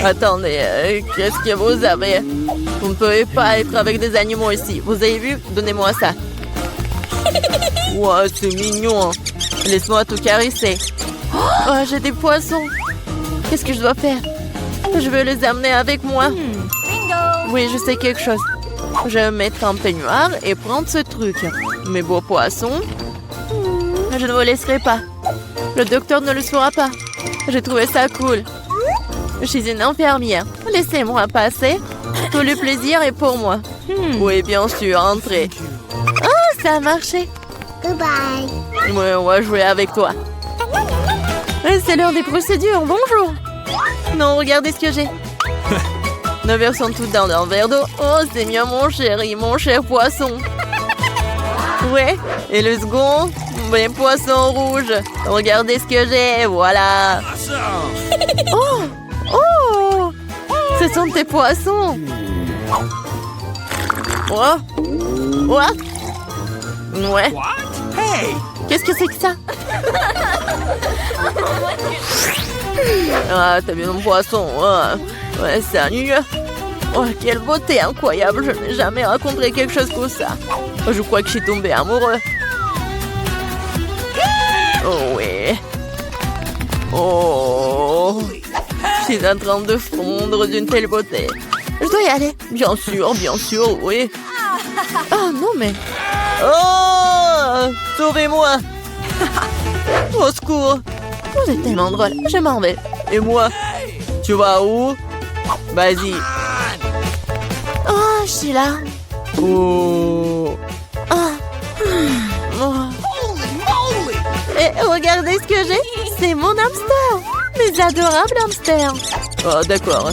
Attendez, qu'est-ce que vous avez? Vous ne pouvez pas être avec des animaux ici. Vous avez vu? Donnez-moi ça. Wow, c'est mignon. Laisse-moi tout caresser. Oh, j'ai des poissons. Qu'est-ce que je dois faire? Je veux les amener avec moi. Oui, je sais quelque chose. Je vais me mettre en peignoir et prendre ce truc. Mes beaux poissons. Je ne vous laisserai pas. Le docteur ne le saura pas. J'ai trouvé ça cool. Je suis une infirmière. Laissez-moi passer. Tout le plaisir est pour moi. Oui, bien sûr, entrez. Oh, ça a marché. Goodbye. Oui, on va jouer avec toi. C'est l'heure des procédures. Bonjour. Non, regardez ce que j'ai. Nos verres sont toutes dans un verre d'eau. Oh, c'est mieux, mon chéri, mon cher poisson. Ouais, et le second, mes poissons rouges. Regardez ce que j'ai, voilà. Oh, oh, ce sont tes poissons. Oh, what? Ouais. Hey! Qu'est-ce que c'est que ça? Ah, t'as vu mon poisson? Ouais, salut. Oh, quelle beauté incroyable. Je n'ai jamais rencontré quelque chose comme ça. Je crois que je suis tombée amoureux. Oh, oui. Oh. Je suis en train de fondre d'une telle beauté. Je dois y aller. Bien sûr, oui. Ah, non, mais... Oh! Sauvez-moi! Au secours! Vous êtes tellement drôle. Je m'en vais. Et moi? Tu vas où? Vas-y. Oh, je suis là. Oh. Oh. Et regardez ce que j'ai. C'est mon hamster. Mes adorables hamsters. Oh, d'accord.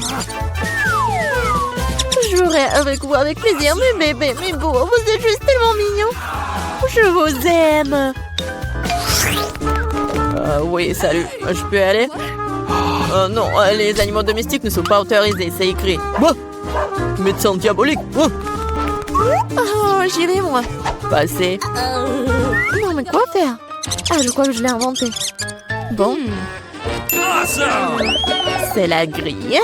Je jouerai avec vous avec plaisir, mes bébés, mes beaux. Vous êtes juste tellement mignons. Je vous aime. Oui, salut. Je peux aller? Non, les animaux domestiques ne sont pas autorisés, c'est écrit. Bah, médecin diabolique. Oh, j'y vais, moi. Passez. Non, mais quoi faire? Ah, je crois que je l'ai inventé. Bon. C'est la grille.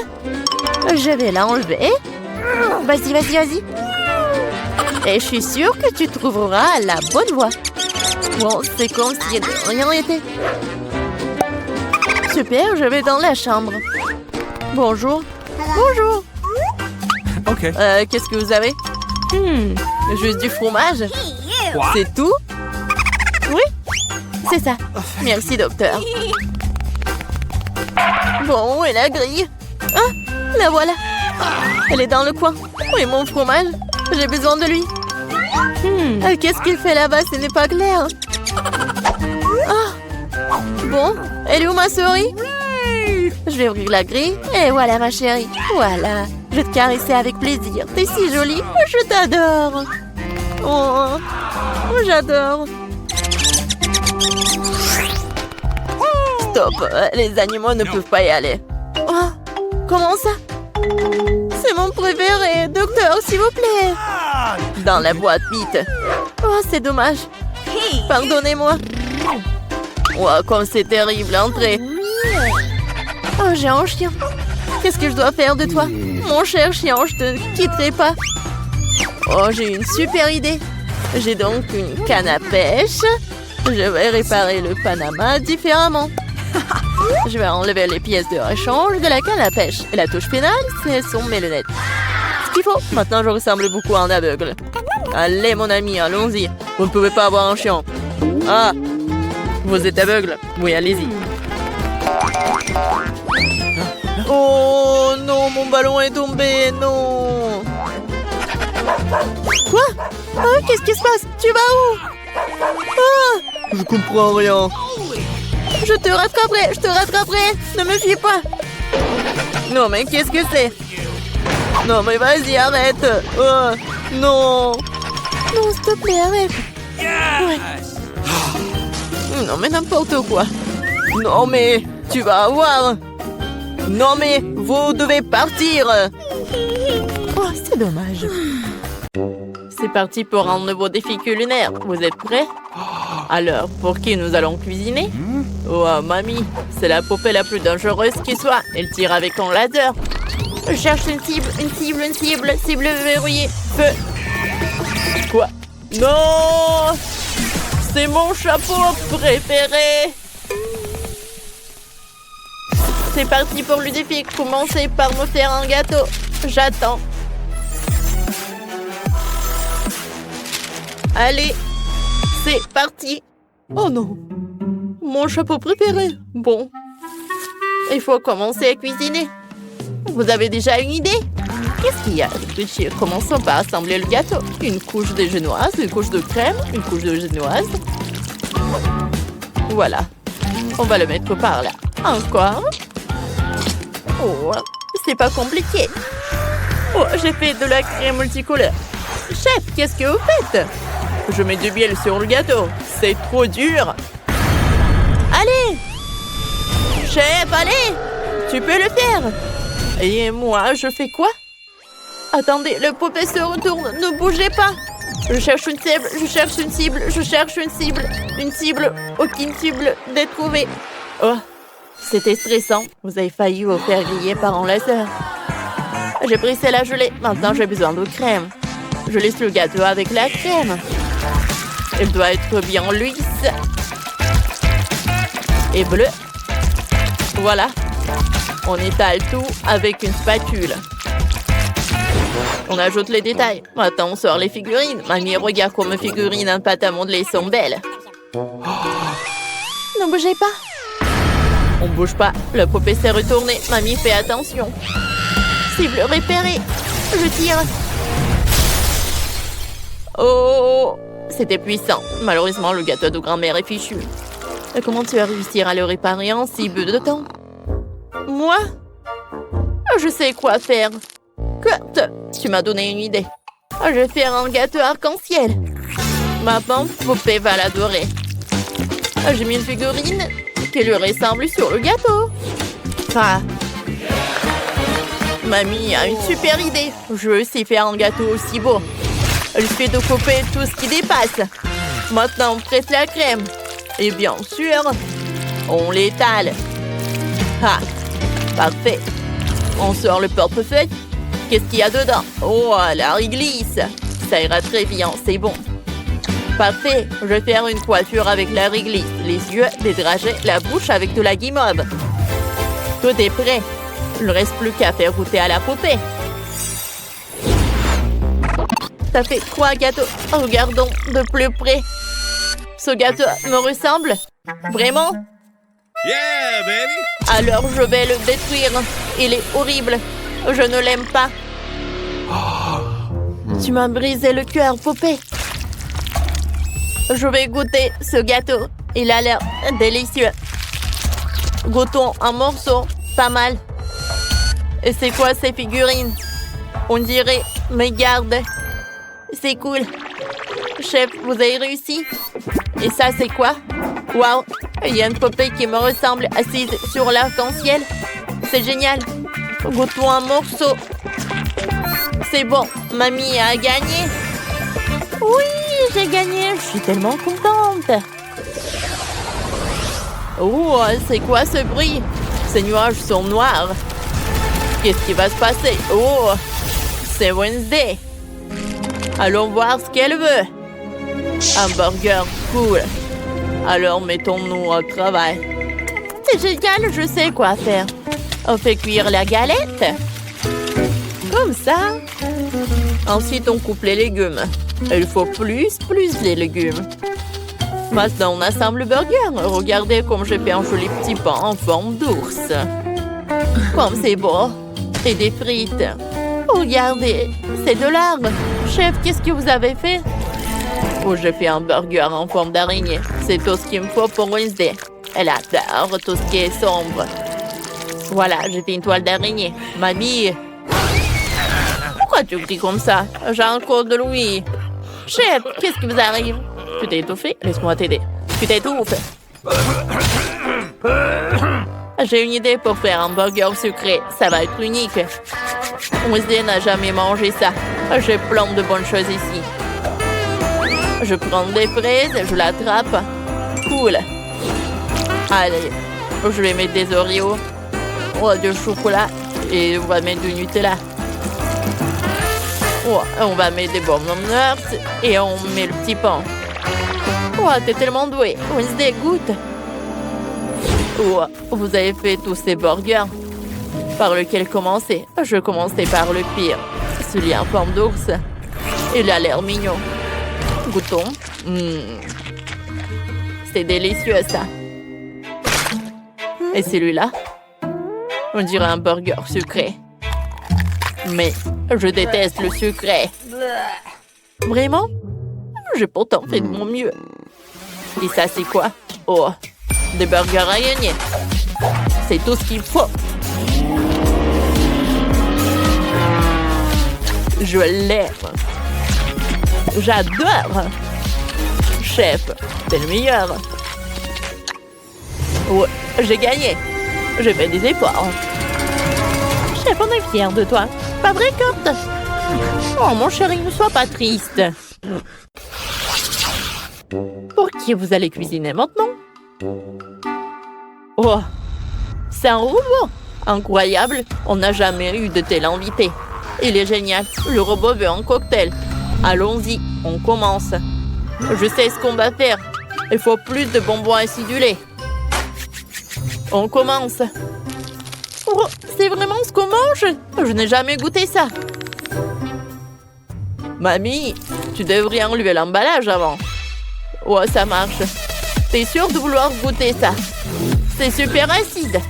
Je vais l'enlever. Vas-y. Et je suis sûre que tu trouveras la bonne voie. Bon, c'est comme si rien n'était. Super, je vais dans la chambre. Bonjour. Bonjour. Ok. Qu'est-ce que vous avez? Juste du fromage. Quoi? C'est tout? Oui, c'est ça. Merci, docteur. Bon, et la grille? Ah, la voilà. Elle est dans le coin. Oui, mon fromage. J'ai besoin de lui. Qu'est-ce qu'il fait là-bas? Ce n'est pas clair. Ah. Bon, elle est où ma souris? Je vais ouvrir la grille. Et voilà ma chérie. Voilà. Je vais te caresser avec plaisir. T'es si jolie. Je t'adore. Oh, j'adore. Stop. Les animaux ne peuvent pas y aller. Oh, comment ça? C'est mon préféré. Docteur, s'il vous plaît. Dans la boîte, vite. Oh, c'est dommage. Pardonnez-moi. Oh, comme c'est terrible, entrez. Oh, j'ai un chien. Qu'est-ce que je dois faire de toi? Mon cher chien, je te quitterai pas. Oh, j'ai une super idée. J'ai donc une canne à pêche. Je vais réparer le Panama différemment. Je vais enlever les pièces de rechange de la canne à pêche. Et la touche finale, ce sont mes lunettes. Ce qu'il faut. Maintenant, je ressemble beaucoup à un aveugle. Allez, mon ami, allons-y. Vous ne pouvez pas avoir un chien. Ah, vous êtes aveugle? Oui, allez-y. Oh non, mon ballon est tombé, non. Quoi? Oh, qu'est-ce qui se passe? Tu vas où? Ah, je comprends rien. Je te rattraperai. Ne me fie pas. Non, mais qu'est-ce que c'est? Non, mais vas-y, arrête. Oh, non. Non, s'il te plaît, arrête. Ouais. Non, mais n'importe quoi. Non, mais tu vas voir. Non, mais vous devez partir. Oh, c'est dommage. C'est parti pour un nouveau défi culinaire. Vous êtes prêts? Alors, pour qui nous allons cuisiner? Oh, mamie, c'est la poupée la plus dangereuse qui soit. Elle tire avec un laser. Je cherche une cible. Cible verrouillée. Feu. Quoi? Non! C'est mon chapeau préféré. C'est parti pour le défi. Commencez par me faire un gâteau. J'attends. Allez, c'est parti. Oh non, mon chapeau préféré. Bon, il faut commencer à cuisiner. Vous avez déjà une idée? Qu'est-ce qu'il y a, Richie? Commençons par assembler le gâteau. Une couche de génoise, une couche de crème, une couche de génoise. Voilà. On va le mettre par là. Encore. Oh, c'est pas compliqué. Oh, j'ai fait de la crème multicolore. Chef, qu'est-ce que vous faites? Je mets du miel sur le gâteau. C'est trop dur. Allez! Chef, allez! Tu peux le faire. Et moi, je fais quoi? Attendez, le poupée se retourne. Ne bougez pas. Je cherche une cible, je cherche une cible, je cherche une cible. Une cible. Aucune cible n'est trouvée. Oh, c'était stressant. Vous avez failli vous faire griller par un laser. J'ai brisé la gelée. Maintenant, j'ai besoin de crème. Je laisse le gâteau avec la crème. Elle doit être bien lisse. Et bleue. Voilà. On étale tout avec une spatule. On ajoute les détails. Maintenant, on sort les figurines. Mamie, regarde comme mes figurines en pâte à modeler sont belles. Ne bougez pas. On bouge pas. Le poupée s'est retourné. Mamie, fais attention. Cible repérée. Je tire. Oh, c'était puissant. Malheureusement, le gâteau de grand-mère est fichu. Et comment tu vas réussir à le réparer en si peu de temps? Moi? Je sais quoi faire. Kurt, tu m'as donné une idée. Je vais faire un gâteau arc-en-ciel. Maintenant, poupée va l'adorer. J'ai mis une figurine qui lui ressemble sur le gâteau. Ah. Mamie a une super idée. Je veux aussi faire un gâteau aussi beau. Je fais de couper tout ce qui dépasse. Maintenant, on presse la crème. Et bien sûr, on l'étale. Ah, parfait. On sort le portefeuille. Qu'est-ce qu'il y a dedans? Oh, la réglisse. Ça ira très bien, c'est bon. Parfait. Je vais faire une coiffure avec la réglisse. Les yeux, des dragées, la bouche avec de la guimauve. Tout est prêt. Il ne reste plus qu'à faire goûter à la poupée. Ça fait 3 gâteaux. Regardons de plus près. Ce gâteau me ressemble? Vraiment? Yeah, baby! Alors je vais le détruire. Il est horrible. Je ne l'aime pas. Tu m'as brisé le cœur, poupée. Je vais goûter ce gâteau. Il a l'air délicieux. Goûtons un morceau. Pas mal. Et c'est quoi ces figurines? On dirait mes gardes. C'est cool. Chef, vous avez réussi? Et ça, c'est quoi? Waouh! Il y a une poupée qui me ressemble assise sur l'arc-en-ciel. C'est génial. Goûtons un morceau. C'est bon. Mamie a gagné. Oui, j'ai gagné. Je suis tellement contente. Oh, c'est quoi ce bruit? Ces nuages sont noirs. Qu'est-ce qui va se passer? Oh, c'est Wednesday. Allons voir ce qu'elle veut. Un burger, cool. Alors mettons-nous au travail. C'est génial, je sais quoi faire. On fait cuire la galette. Comme ça. Ensuite, on coupe les légumes. Il faut plus de légumes. Maintenant, on assemble le burger. Regardez comme j'ai fait un joli petit pain en forme d'ours. Comme c'est beau. Et des frites. Regardez, c'est de l'art. Chef, qu'est-ce que vous avez fait? Oh, j'ai fait un burger en forme d'araignée. C'est tout ce qu'il me faut pour Wednesday. Elle adore tout ce qui est sombre. Voilà, j'ai fait une toile d'araignée. Mamie. Pourquoi tu cries comme ça? J'ai encore de l'ouïe. Chef, qu'est-ce qui vous arrive? Tu t'es étouffé? Laisse-moi t'aider. Tu t'étouffes. J'ai une idée pour faire un burger sucré. Ça va être unique. Wednesday n'a jamais mangé ça. J'ai plein de bonnes choses ici. Je prends des fraises, je l'attrape. Cool. Allez, je vais mettre des Oreos. Oh, du chocolat. Et on va mettre du Nutella. Oh, on va mettre des bonbons nuts. Et on met le petit pain. Oh, t'es tellement doué. Wednesday, goûte. Oh, vous avez fait tous ces burgers. Par lequel commencer? Je commençais par le pire. Celui en forme d'ours. Il a l'air mignon. Goûtons. C'est délicieux, ça. Et celui-là? On dirait un burger sucré. Mais je déteste le sucré. Vraiment? J'ai pourtant fait de mon mieux. Et ça, c'est quoi? Oh, des burgers à gagner. C'est tout ce qu'il faut. Je l'aime. J'adore. Chef, t'es le meilleur. Ouais, j'ai gagné. J'ai fait des efforts. Chef, on est fiers de toi. Pas vrai, Kurt? Oh, mon chéri, ne sois pas triste. Pour qui vous allez cuisiner maintenant? Oh, c'est un robot. Incroyable, on n'a jamais eu de tel invité. Il est génial, le robot veut un cocktail. Allons-y, on commence. Je sais ce qu'on va faire. Il faut plus de bonbons acidulés. On commence. Oh, c'est vraiment ce qu'on mange? Je n'ai jamais goûté ça. Mamie, tu devrais enlever l'emballage avant. Oh, ça marche. T'es sûre de vouloir goûter ça? C'est super acide.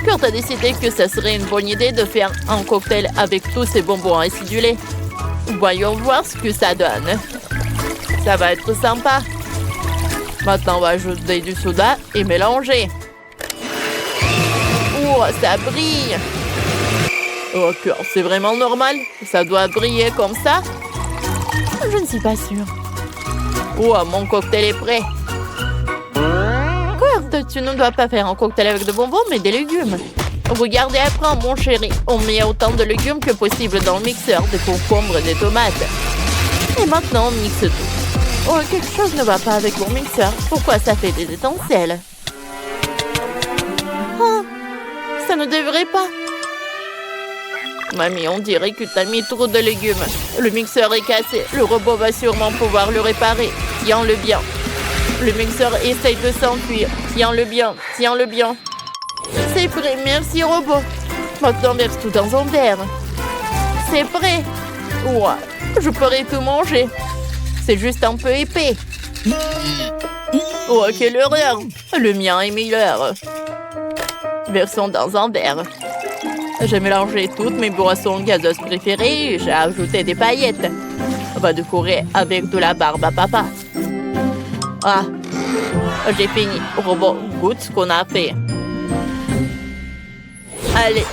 Kurt a décidé que ça serait une bonne idée de faire un cocktail avec tous ces bonbons acidulés. Voyons voir ce que ça donne. Ça va être sympa. Maintenant, on va ajouter du soda et mélanger. Oh, ça brille. Oh, Kurt, c'est vraiment normal? Ça doit briller comme ça? Je ne suis pas sûre. Oh, mon cocktail est prêt. Kurt, tu ne dois pas faire un cocktail avec de bonbons, mais des légumes. Regardez après, mon chéri. On met autant de légumes que possible dans le mixeur, des concombres, des tomates. Et maintenant, on mixe tout. Oh, quelque chose ne va pas avec mon mixeur. Pourquoi ça fait des étincelles? Oh, ça ne devrait pas. Mamie, on dirait que t'as mis trop de légumes. Le mixeur est cassé. Le robot va sûrement pouvoir le réparer. Tiens-le bien. Le mixeur essaye de s'enfuir. Tiens-le bien. Tiens-le bien. C'est prêt. Merci, robot. Maintenant, verse tout dans un verre. C'est prêt. Ouah, je pourrais tout manger. C'est juste un peu épais. Oh, quelle horreur. Le mien est meilleur. Versons dans un verre. J'ai mélangé toutes mes boissons gazeuses préférées et j'ai ajouté des paillettes. On va décorer avec de la barbe à papa. Ah, j'ai fini. Robot, goûte ce qu'on a fait. Allez,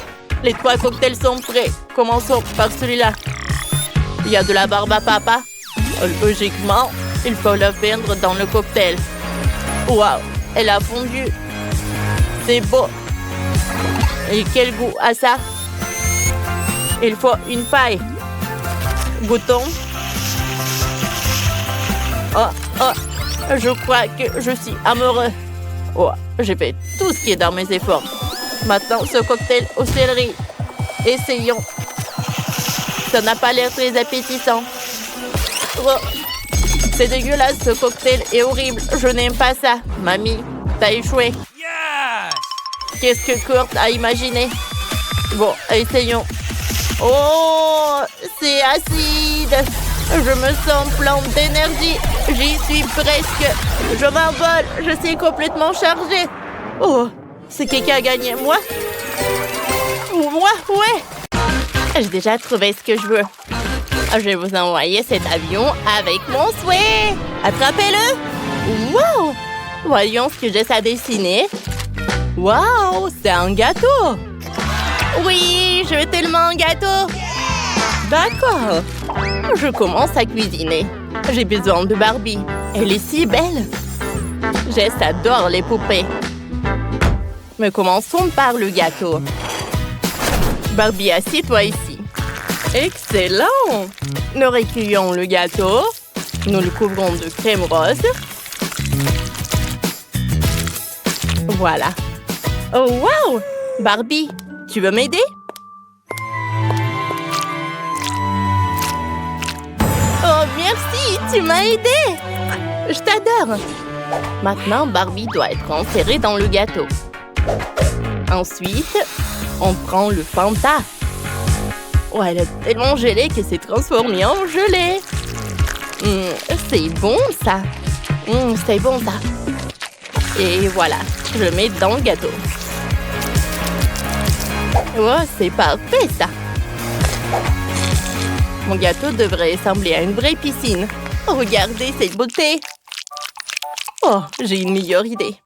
les 3 cocktails sont prêts. Commençons par celui-là. Il y a de la barbe à papa. Logiquement, il faut le peindre dans le cocktail. Waouh, elle a fondu. C'est beau. Et quel goût a ça? Il faut une paille. Goûtons. Oh, oh, je crois que je suis amoureux. Oh, j'ai fait tout ce qui est dans mes efforts. Maintenant, ce cocktail au céleri. Essayons. Ça n'a pas l'air très appétissant. Oh, c'est dégueulasse, ce cocktail est horrible. Je n'aime pas ça. Mamie, t'as échoué. Qu'est-ce que Kurt a imaginé? Bon, essayons. Oh, c'est acide. Je me sens plein d'énergie. J'y suis presque. Je m'envole. Je suis complètement chargée. Oh, c'est qui a gagné? Moi? Ou moi? Ouais. J'ai déjà trouvé ce que je veux. Je vais vous envoyer cet avion avec mon souhait. Attrapez-le. Wow. Voyons ce que j'ai à dessiner. Wow, c'est un gâteau. Oui, je veux tellement un gâteau. D'accord. Je commence à cuisiner. J'ai besoin de Barbie. Elle est si belle. Jess adore les poupées. Mais commençons par le gâteau. Barbie, assieds-toi ici. Excellent. Nous recueillons le gâteau. Nous le couvrons de crème rose. Voilà. Oh, wow! Barbie, tu veux m'aider? Oh, merci! Tu m'as aidé! Je t'adore! Maintenant, Barbie doit être enserrée dans le gâteau. Ensuite, on prend le Fanta. Oh, elle est tellement gelée qu'elle s'est transformée en gelée. C'est bon, ça. C'est bon, ça. Et voilà, je le mets dans le gâteau. Oh, c'est parfait, ça. Mon gâteau devrait ressembler à une vraie piscine. Regardez cette beauté. Oh, j'ai une meilleure idée.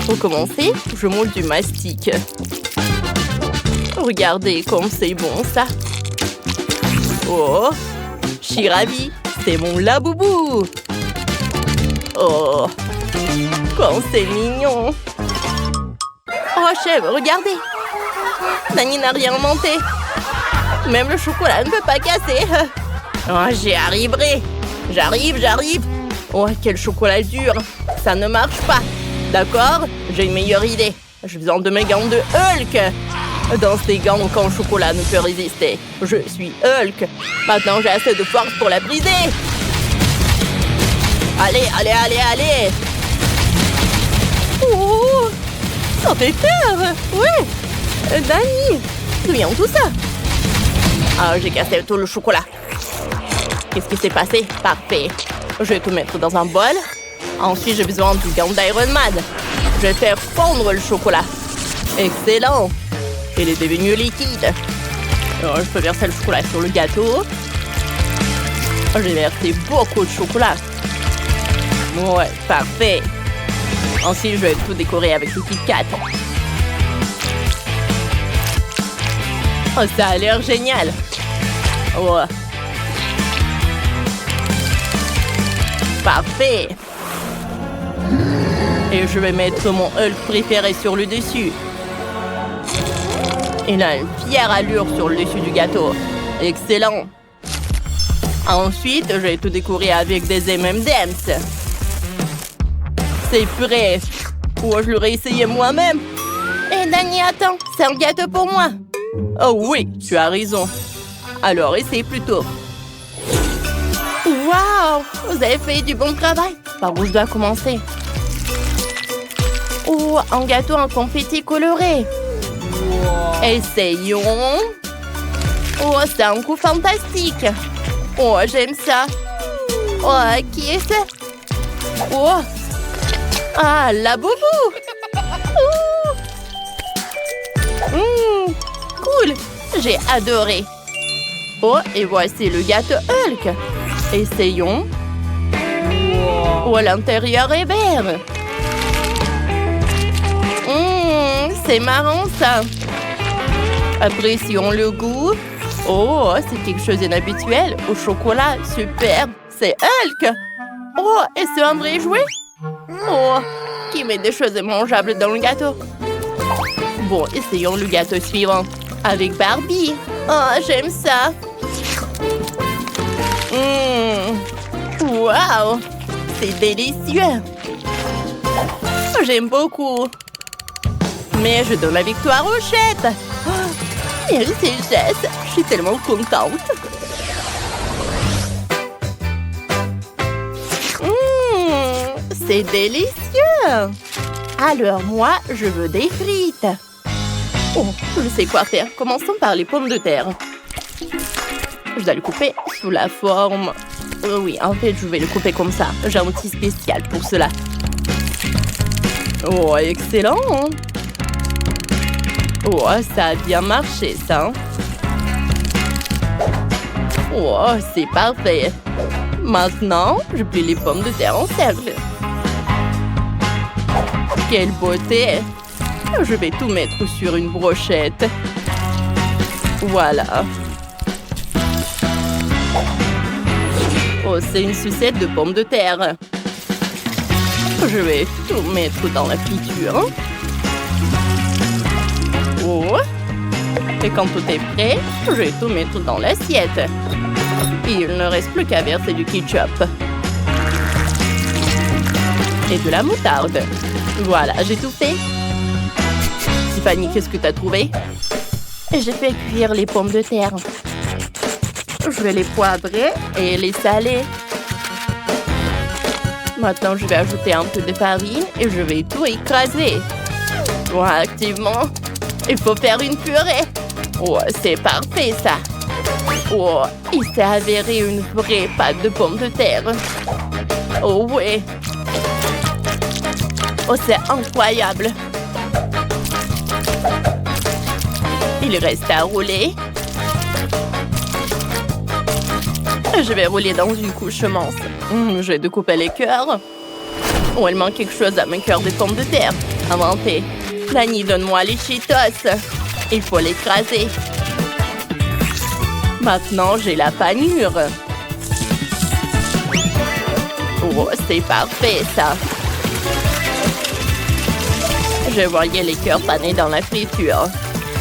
Pour commencer, je moule du mastic. Regardez comme c'est bon, ça. Oh, je suis ravie. C'est mon laboubou. Oh, comme c'est mignon. Oh, chef, regardez. Dani n'a rien monté. Même le chocolat ne peut pas casser. Oh, j'y arriverai. J'arrive. Oh, quel chocolat dur. Ça ne marche pas. D'accord, j'ai une meilleure idée. Je besoin de mes gants de Hulk. Dans ces gants, aucun chocolat ne peut résister. Je suis Hulk. Maintenant, j'ai assez de force pour la briser. Allez. Oh, ça fait peur. Ouais. Dani, d'où vient tout ça? Ah, j'ai cassé tout le chocolat. Qu'est-ce qui s'est passé? Parfait. Je vais tout mettre dans un bol. Ensuite, j'ai besoin du gant d'Iron Man. Je vais faire fondre le chocolat. Excellent. Il est devenu liquide. Alors, je peux verser le chocolat sur le gâteau. J'ai versé beaucoup de chocolat. Ouais, parfait. Ensuite, je vais tout décorer avec le Kit Kat. Oh, ça a l'air génial. Ouais. Parfait. Et je vais mettre mon Hulk préféré sur le dessus. Il a une fière allure sur le dessus du gâteau. Excellent. Ensuite, je vais tout décorer avec des M&M's. C'est prêt. Oh, je l'aurais essayé moi-même. Eh, Dani, attends. C'est un gâteau pour moi. Oh oui, tu as raison. Alors, essaye plutôt. Waouh! Vous avez fait du bon travail. Par où je dois commencer? Oh, un gâteau en confetti coloré. Wow. Essayons. Oh, c'est un coup fantastique. Oh, j'aime ça. Oh, qui est ce? Oh. Ah, la boubou. Cool. J'ai adoré. Oh, et voici le gâteau Hulk. Essayons. Oh, l'intérieur est vert. C'est marrant, ça. Apprécions le goût. Oh, c'est quelque chose d'inhabituel. Au chocolat, super. C'est Hulk. Oh, et c'est un vrai jouet? Oh, qui met des choses mangeables dans le gâteau? Bon, essayons le gâteau suivant. Avec Barbie. Oh, j'aime ça. Wow, c'est délicieux. J'aime beaucoup. Mais je donne la victoire aux chefs. Merci, Jess. Je suis tellement contente. C'est délicieux. Alors moi, je veux des frites. Oh, je sais quoi faire. Commençons par les pommes de terre. Je dois le couper sous la forme... oui, en fait, je vais le couper comme ça. J'ai un outil spécial pour cela. Oh, excellent. Oh, ça a bien marché, ça. Oh, c'est parfait. Maintenant, je plie les pommes de terre en cercle. Quelle beauté! Je vais tout mettre sur une brochette. Voilà. Oh, c'est une sucette de pommes de terre. Je vais tout mettre dans la friture. Oh. Et quand tout est prêt, je vais tout mettre dans l'assiette. Il ne reste plus qu'à verser du ketchup. Et de la moutarde. Voilà, j'ai tout fait. Tiffany, qu'est-ce que tu as trouvé? J'ai fait cuire les pommes de terre. Je vais les poivrer et les saler. Maintenant, je vais ajouter un peu de farine et je vais tout écraser. Ouais, activement. Il faut faire une purée. Oh, c'est parfait, ça. Oh, il s'est avéré une vraie pâte de pommes de terre. Oh, ouais. Oh, c'est incroyable. Il reste à rouler. Je vais rouler dans une couche mince. Je vais découper les cœurs. Oh, il manque quelque chose à mes cœurs de pommes de terre. Inventé. Dani, donne-moi les Cheetos. Il faut l'écraser. Maintenant, j'ai la panure. Oh, c'est parfait, ça. Je voyais les cœurs panés dans la friture.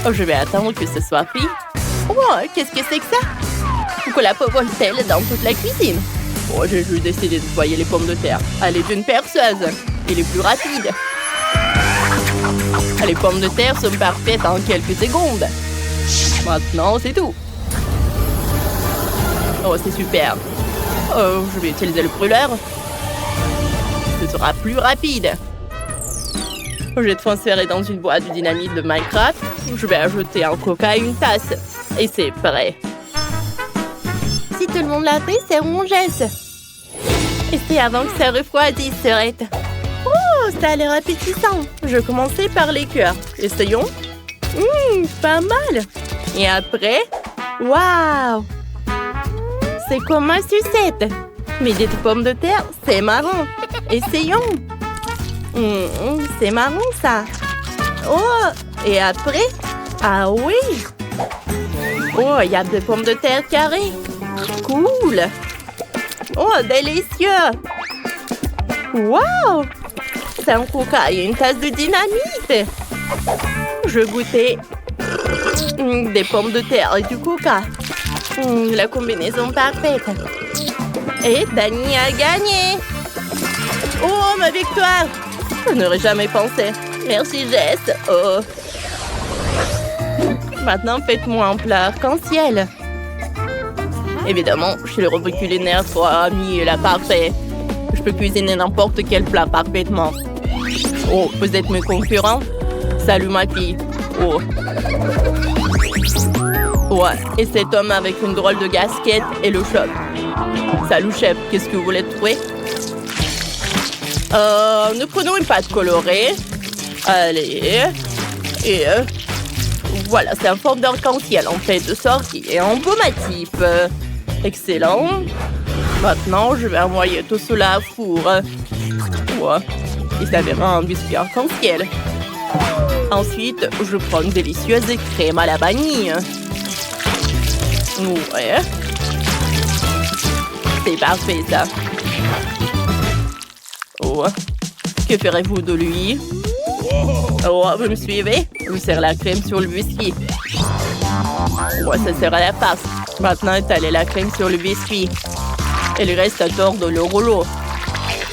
Oh, je vais attendre que ce soit cuit. Oh, qu'est-ce que c'est que ça? Pourquoi la peau vole-t-elle dans toute la cuisine? Oh, j'ai juste décidé de nettoyer les pommes de terre. Elle est une perceuse. Elle est plus rapide. Les pommes de terre sont parfaites en quelques secondes. Maintenant, c'est tout. Oh, c'est super. Oh, je vais utiliser le brûleur. Ce sera plus rapide. Je vais transférer dans une boîte du dynamite de Minecraft. Je vais ajouter un coca à une tasse. Et c'est prêt. Si tout le monde l'a fait, c'est on jette. Et c'est avant que ça refroidisse, Serette. Oh, ça a l'air appétissant. Je vais commencer par les cœurs. Essayons. Pas mal. Et après, waouh! C'est comme un sucette. Mais des pommes de terre, c'est marrant. Essayons. C'est marrant, ça. Oh, et après, ah oui. Oh, il y a des pommes de terre carrées. Cool. Oh, délicieux. Wow. C'est un coca et une tasse de dynamite. Je goûtais des pommes de terre et du coca. La combinaison parfaite. Et Dani a gagné. Oh, ma victoire. Je n'aurais jamais pensé. Merci, Jess. Oh. Maintenant, faites-moi un plat arc-en-ciel. Évidemment, chez le robot culinaire, soit ami la parfait. Je peux cuisiner n'importe quel plat parfaitement. Oh, vous êtes mes concurrents? Salut, ma fille. Oh. Ouais, et cet homme avec une drôle de casquette et le choc. Salut, chef. Qu'est-ce que vous voulez trouver? Nous prenons une pâte colorée. Allez. Et voilà, c'est un forme d'arc-en-ciel en fait de sortie et embaumatif. Excellent. Maintenant, je vais envoyer tout cela au four. Ouais. Et ça verra un biscuit arc-en-ciel. Ensuite, je prends une délicieuse crème à la vanille. Ouais. C'est parfait, ça. Oh. Que ferez-vous de lui? Oh, vous me suivez? Je sers la crème sur le biscuit. Ouais, ça sert à la farce. Maintenant, étalez la crème sur le biscuit. Et il reste à tordre le rouleau.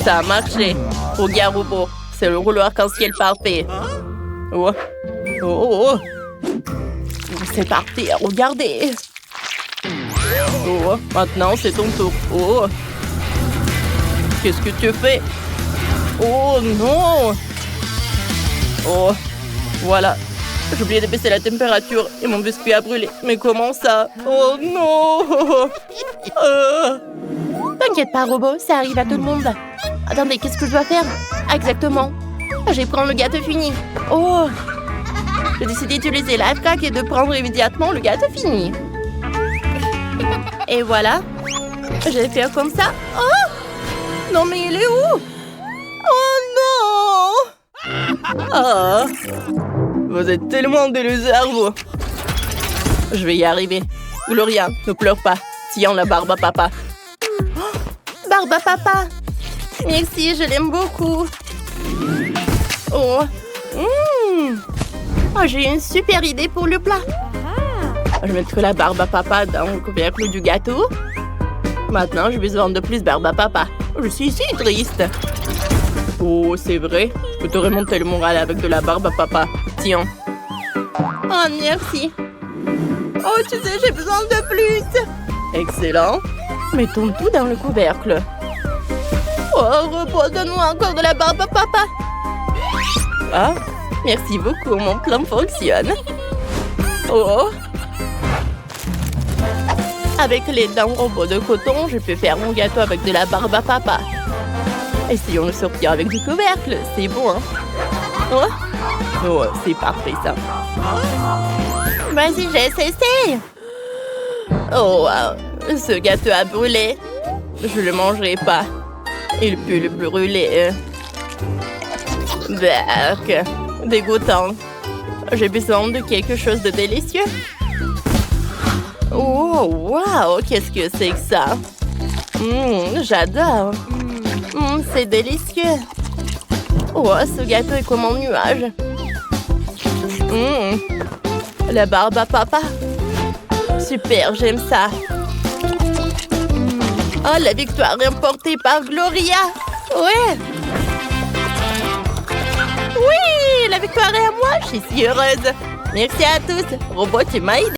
Ça a marché. Regarde, robot. C'est le rouleau arc-en-ciel parfait. Oh. Oh. C'est parti. Regardez. Oh. Maintenant, c'est ton tour. Oh. Qu'est-ce que tu fais? Oh non! Oh, voilà. J'ai oublié de baisser la température et mon biscuit a brûlé. Mais comment ça? Oh non! T'inquiète pas, robot, ça arrive à tout le monde. Attendez, qu'est-ce que je dois faire? Exactement. Je vais prendre le gâteau fini. Oh! J'ai décidé d'utiliser la craque et de prendre immédiatement le gâteau fini. Et voilà. Je vais faire comme ça. Oh! Non, mais il est où? Oh non! Ah! Vous êtes tellement des losers, vous. Je vais y arriver. Gloria, ne pleure pas. Tiens la barbe à papa. Oh, barbe à papa! Merci, je l'aime beaucoup. Oh! Oh, j'ai une super idée pour le plat. Je mettrai la barbe à papa dans le couvercle du gâteau. Maintenant, j'ai besoin de plus barbe à papa. Je suis si triste. Oh, c'est vrai. Je peux te remonter le moral avec de la barbe à papa. Tiens. Oh, merci. Oh, tu sais, j'ai besoin de plus. Excellent. Mettons tout dans le couvercle. Oh, repos, donne-moi encore de la barbe à papa. Ah, merci beaucoup, mon plan fonctionne. Oh. Avec les dents robots de coton, je peux faire mon gâteau avec de la barbe à papa. Essayons de sortir avec du couvercle, c'est bon, hein? Oh, c'est parfait, ça. Vas-y, j'essaie. Oh, wow. Ce gâteau a brûlé. Je le mangerai pas. Il peut le brûler. Berk. Dégoûtant. J'ai besoin de quelque chose de délicieux. Oh, wow, qu'est-ce que c'est que ça? J'adore. C'est délicieux. Oh, ce gâteau est comme un nuage. La barbe à papa. Super, j'aime ça. Oh, la victoire remportée par Gloria. Ouais. Oui, la victoire est à moi. Je suis si heureuse. Merci à tous. Robot, tu m'as aidé.